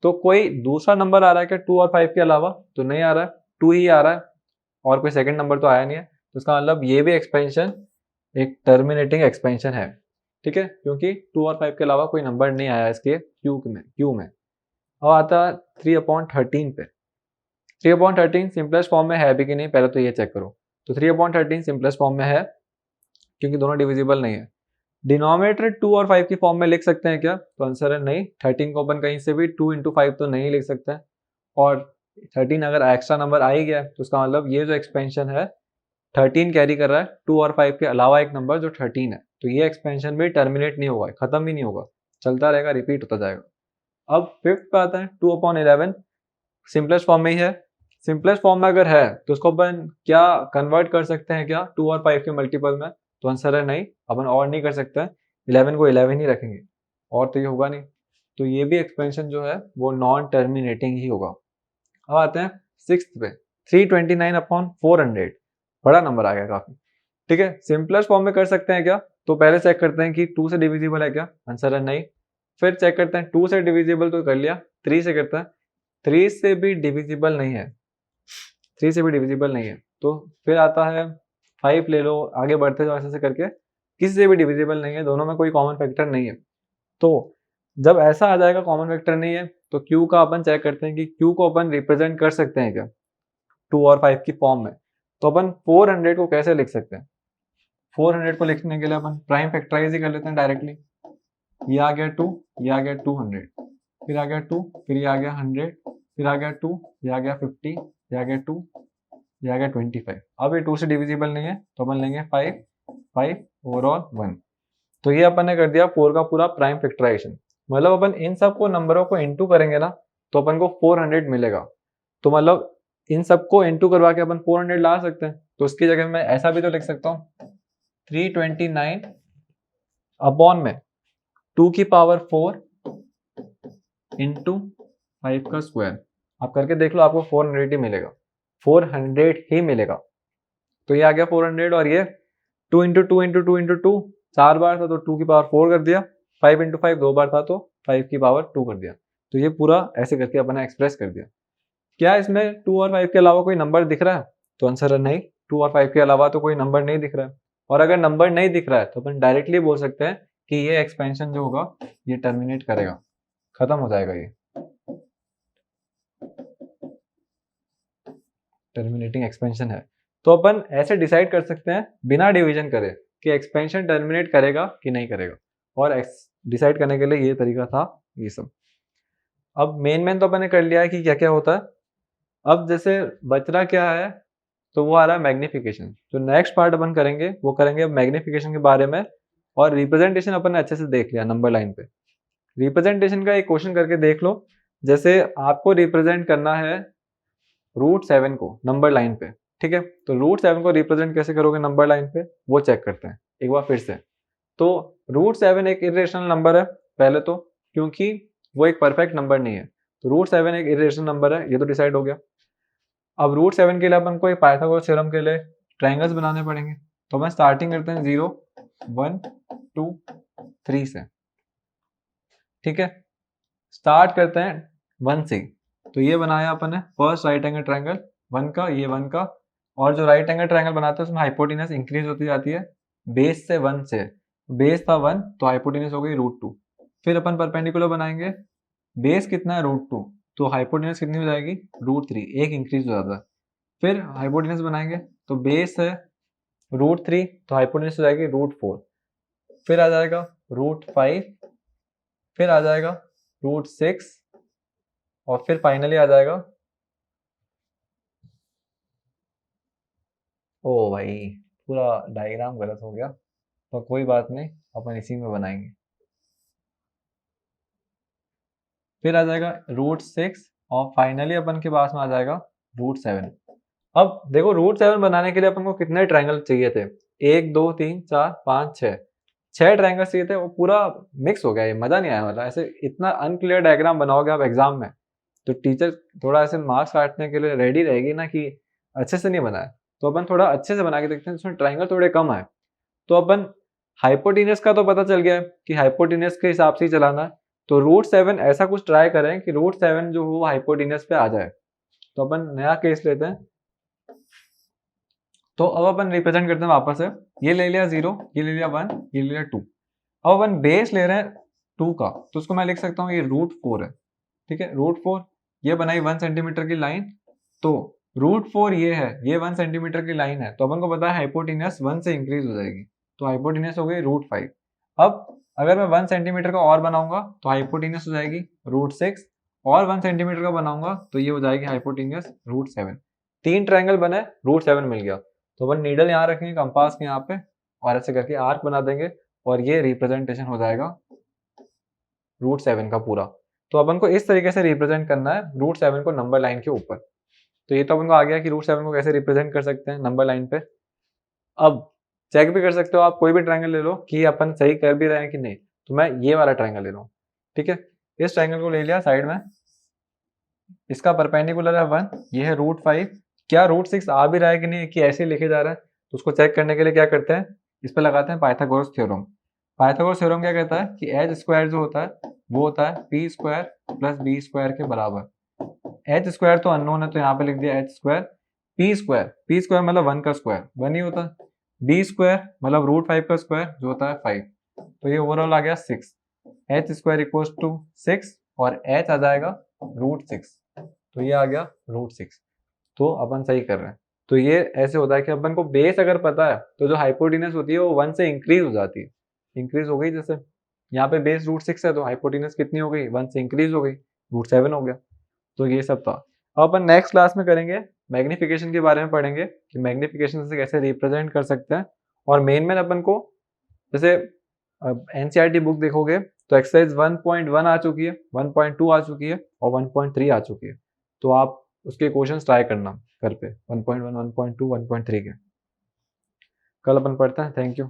तो कोई दूसरा नंबर आ रहा है क्या 2 और 5 के अलावा? तो नहीं आ रहा है, 2 ही आ रहा है, और कोई सेकंड नंबर तो आया नहीं है। तो इसका मतलब ये भी एक्सपेंशन एक टर्मिनेटिंग एक्सपेंशन है। ठीक है, क्योंकि 2 और 5 के अलावा कोई नंबर नहीं आया इसके क्यू में। अब आता है 3/13 पे। 3/13 सिंपलेस्ट फॉर्म में है भी कि नहीं, पहले तो ये चेक करो। तो 3/13 सिंपलेस्ट फॉर्म में है, क्योंकि दोनों डिविजिबल नहीं है। डिनोमिनेटर 2 और 5 की फॉर्म में लिख सकते हैं क्या? तो आंसर है नहीं। 13 को अपन कहीं से भी 2 × 5 तो नहीं लिख सकते हैं, और 13 अगर एक्स्ट्रा नंबर आ ही गया तो उसका मतलब ये जो एक्सपेंशन है 13 कैरी कर रहा है, 2 और 5 के अलावा एक नंबर जो 13 है। तो ये एक्सपेंशन भी टर्मिनेट नहीं होगा, खत्म ही नहीं होगा, चलता रहेगा, रिपीट होता जाएगा। अब फिफ्थ पे आता है 2/11। सिंपलेस्ट फॉर्म में ही है। सिंपलेस्ट फॉर्म में अगर है तो उसको अपन क्या कन्वर्ट कर सकते हैं क्या 2 और 5 के मल्टीपल में? तो आंसर है नहीं, अपन और नहीं कर सकते हैं। 11 को 11 ही रखेंगे, और तो ये होगा नहीं। तो ये भी एक्सपेंशन जो है वो नॉन टर्मिनेटिंग ही होगा। अब आते हैं सिक्स्थ पे, 329/400। बड़ा नंबर आ गया काफी। ठीक है, सिंपलेस्ट फॉर्म में कर सकते हैं क्या? तो पहले चेक करते हैं कि 2 से डिविजिबल है क्या? आंसर है नहीं। फिर चेक करते हैं 2 से डिविजिबल तो कर लिया, 3 से करते हैं। 3 से भी डिविजिबल नहीं है, 3 से भी डिविजिबल नहीं है। तो फिर आता है 5 ले लो, आगे बढ़ते जाओ ऐसे करके, किसी से भी डिविजिबल नहीं है, दोनों में कोई कॉमन फैक्टर नहीं है। तो जब ऐसा आ जाएगा कॉमन फैक्टर नहीं है, तो Q का अपन चेक करते हैं कि Q को अपन रिप्रेजेंट कर सकते हैं क्या 2 और 5 की फॉर्म में। तो अपन 400 को कैसे लिख सकते हैं, 400 को लिखने के लिए अपन प्राइम फैक्टराइज ही कर लेते हैं डायरेक्टली। ये आ गया 2, ये आ गया 200, फिर आ गया 2, फिर ये आ गया 100, फिर आ गया 2, ये आ गया 50, ये आ गया 2, ये आ गया 25। अब ये 2 से डिविजिबल नहीं है, तो अपन लेंगे 5, 5 ओवरऑल 1। तो ये अपन ने कर दिया 4 का पूरा प्राइम फैक्टराइजेशन। मतलब अपन इन सब को नंबरों को इनटू करेंगे ना, तो अपन को 400 मिलेगा। तो मतलब इन सबको इनटू करवा के अपन 400 ला सकते हैं। तो उसकी जगह मैं ऐसा भी तो लिख सकता हूँ 329 अपॉन में 2 की पावर 4 इंटू 5 का स्क्वायर। आप करके देख लो, आपको 400 ही मिलेगा, 400 ही मिलेगा। तो ये आ गया 400, और ये 2 इंटू 2 इंटू 2 इंटू 2 4 बार था तो 2 की पावर 4 कर दिया, 5 इंटू 5 2 बार था तो 5 की पावर 2 कर दिया। तो ये पूरा ऐसे करके अपने एक्सप्रेस कर दिया। क्या इसमें 2 और 5 के अलावा कोई नंबर दिख रहा है? तो आंसर है नहीं, 2 और 5 के अलावा तो कोई नंबर नहीं दिख रहा है। और अगर नंबर नहीं दिख रहा है तो अपन डायरेक्टली बोल सकते हैं कि ये एक्सपेंशन जो होगा ये टर्मिनेट करेगा, खत्म हो जाएगा, ये टर्मिनेटिंग एक्सपेंशन है। तो अपन ऐसे डिसाइड कर सकते हैं बिना डिवीजन करे कि एक्सपेंशन टर्मिनेट करेगा कि नहीं करेगा, और डिसाइड करने के लिए ये तरीका था ये सब। अब मेन तो अपन ने कर लिया है कि क्या क्या होता है। अब जैसे बच रहा क्या है, तो वो आ रहा है मैग्निफिकेशन। जो नेक्स्ट पार्ट अपन करेंगे वो करेंगे मैग्निफिकेशन के बारे में। और रिप्रेजेंटेशन अपन ने अच्छे से देख लिया नंबर लाइन पे। रिप्रेजेंटेशन का एक क्वेश्चन करके देख लो। जैसे आपको रिप्रेजेंट करना है √7 को नंबर लाइन पे, ठीक है। तो √7 को रिप्रेजेंट कैसे करोगे नंबर लाइन पे, वो चेक करते हैं एक बार फिर से। तो √7 एक इरेशनल नंबर है पहले तो, क्योंकि वो एक परफेक्ट नंबर नहीं है। तो √7 एक इरेशनल नंबर है, ये तो डिसाइड हो गया। अब √7 के लिए अपन को एक पाइथागोरस थ्योरम के लिए ट्रायंगल्स बनाने पड़ेंगे। तो मैं स्टार्टिंग करते हैं 0, 1, 2, 3 से, ठीक है। स्टार्ट करते हैं 1 से। तो ये बनाया अपन ने फर्स्ट राइट एंगल ट्रायंगल 1 का, ये 1 का। और जो राइट एंगल ट्रायंगल बनाते हैं उसमें हाइपोटेनस इंक्रीज होती जाती है बेस से 1 से। बेस था 1 तो हाइपोटेनस हो गई √2। फिर अपन परपेंडिकुलर बनाएंगे, बेस कितना है √2, तो हाइपोटेनस कितनी हो जाएगी √3, एक इंक्रीज हो जाता है। फिर हाइपोटेनस बनाएंगे तो बेस है √3 तो हाइपोटेनस हो जाएगी √4। फिर आ जाएगा √5, फिर आ जाएगा √6, और फिर फाइनली आ जाएगा, ओ भाई पूरा डायग्राम गलत हो गया, तो कोई बात नहीं, अपन इसी में बनाएंगे। फिर आ जाएगा √6, और फाइनली अपन के पास में आ जाएगा √7। अब देखो √7 बनाने के लिए अपन को कितने ट्रायंगल चाहिए थे, 1 2 3 4 5 6 ट्रायंगल चाहिए थे। वो पूरा मिक्स हो गया, ये मजा नहीं आया। मतलब ऐसे इतना अनक्लियर डायग्राम बनाओगे आप एग्जाम में तो टीचर थोड़ा ऐसे मार्क्स काटने के लिए रेडी रहेगी ना कि अच्छे से नहीं बनाया। तो अपन थोड़ा अच्छे से बना के देखते हैं जिसमें ट्रायंगल थोड़े कम आए। तो अपन हाइपोटेनस का तो पता चल गया है कि हाइपोटेनस के हिसाब से ही चलाना है। तो √7 ऐसा कुछ ट्राई करें कि √7 जो हो हाइपोटेनस पे आ जाए। तो अपन नया केस लेते हैं। तो अब अपन रिप्रेजेंट करते हैं वापस से, ये ले लिया 0, ये ले लिया 1, ये ले लिया 2। अब अपन बेस ले रहे हैं 2 का, तो उसको मैं लिख सकता हूँ ये √4 है, ठीक है। √4 ये बनाई 1 सेंटीमीटर की लाइन, तो √4 ये है, ये 1 सेंटीमीटर की लाइन है। तो अपन को पता है हाइपोटेनस 1 से इंक्रीज हो जाएगी, तो हाइपोटेनस हो गई √5। अब अगर मैं 1 सेंटीमीटर का और बनाऊंगा तो हाइपोटेनस हो जाएगी √6, और 1 सेंटीमीटर का बनाऊंगा तो ये हो जाएगी हाइपोटेनस √7। 3 ट्रायंगल बने, √7 मिल गया। तो अपन नीडल यहाँ रखेंगे कंपास के यहाँ पे, और ऐसे करके आर्क बना देंगे, और ये रिप्रेजेंटेशन हो जाएगा √7 का पूरा। तो अपन को इस तरीके से रिप्रेजेंट करना है √7 को नंबर लाइन के ऊपर। तो ये तो अपन को आ गया कि √7 को कैसे रिप्रेजेंट कर सकते हैं नंबर लाइन पे। अब चेक भी कर सकते हो आप, कोई भी ट्रायंगल ले लो कि अपन सही कर भी रहे हैं कि नहीं। तो मैं ये वाला ट्रायंगल ले रहा हूँ, ठीक है। इस ट्रायंगल को ले लिया साइड में, इसका परपेंडिकुलर है 1, ये है √5। क्या √6 आ भी रहा है कि नहीं, कि ऐसे लिखे जा रहा है, तो उसको चेक करने के लिए क्या करते हैं, इस पर लगाते हैं पाइथागोरस थ्योरम। पाइथागोरस थ्योरम क्या कहता है कि एच स्क्वायर जो होता है वो होता है p² + b² के बराबर। एच स्क्वायर तो अननोन है तो यहाँ पे लिख दिया एच स्क्वायर, पी स्क्वायर मतलब 1 का स्क्वायर 1 ही होता है, बी स्क्वायर मतलब √5 का स्क्वायर जो होता है 5, तो ये ओवरऑल आ गया 6, एच स्क्वायर इक्वल्स टू 6 और एच आ जाएगा √6, तो ये आ गया √6, तो अपन सही कर रहे हैं। तो ये ऐसे होता है कि अपन को बेस अगर पता है तो जो हाइपोटेनस होती है वो 1 से इंक्रीज हो जाती है, इंक्रीज हो गई, जैसे यहाँ पे बेस √6 है तो हाइपोटेनस कितनी हो गई, 1 से इंक्रीज हो गई, √7 हो गया। तो ये सब था। अब अपन नेक्स्ट क्लास में करेंगे मैग्निफिकेशन के बारे में पढ़ेंगे कि मैग्निफिकेशन से कैसे रिप्रेजेंट कर सकते हैं, और मेन अपन को जैसे एनसीईआरटी बुक देखोगे तो एक्सरसाइज 1.1 आ चुकी है, 1.2 आ चुकी है और 1.3 आ चुकी है, तो आप उसके क्वेश्चंस ट्राई करना घर पे 1.1, 1.2, 1.3 के। कल अपन पढ़ते हैं। Thank you.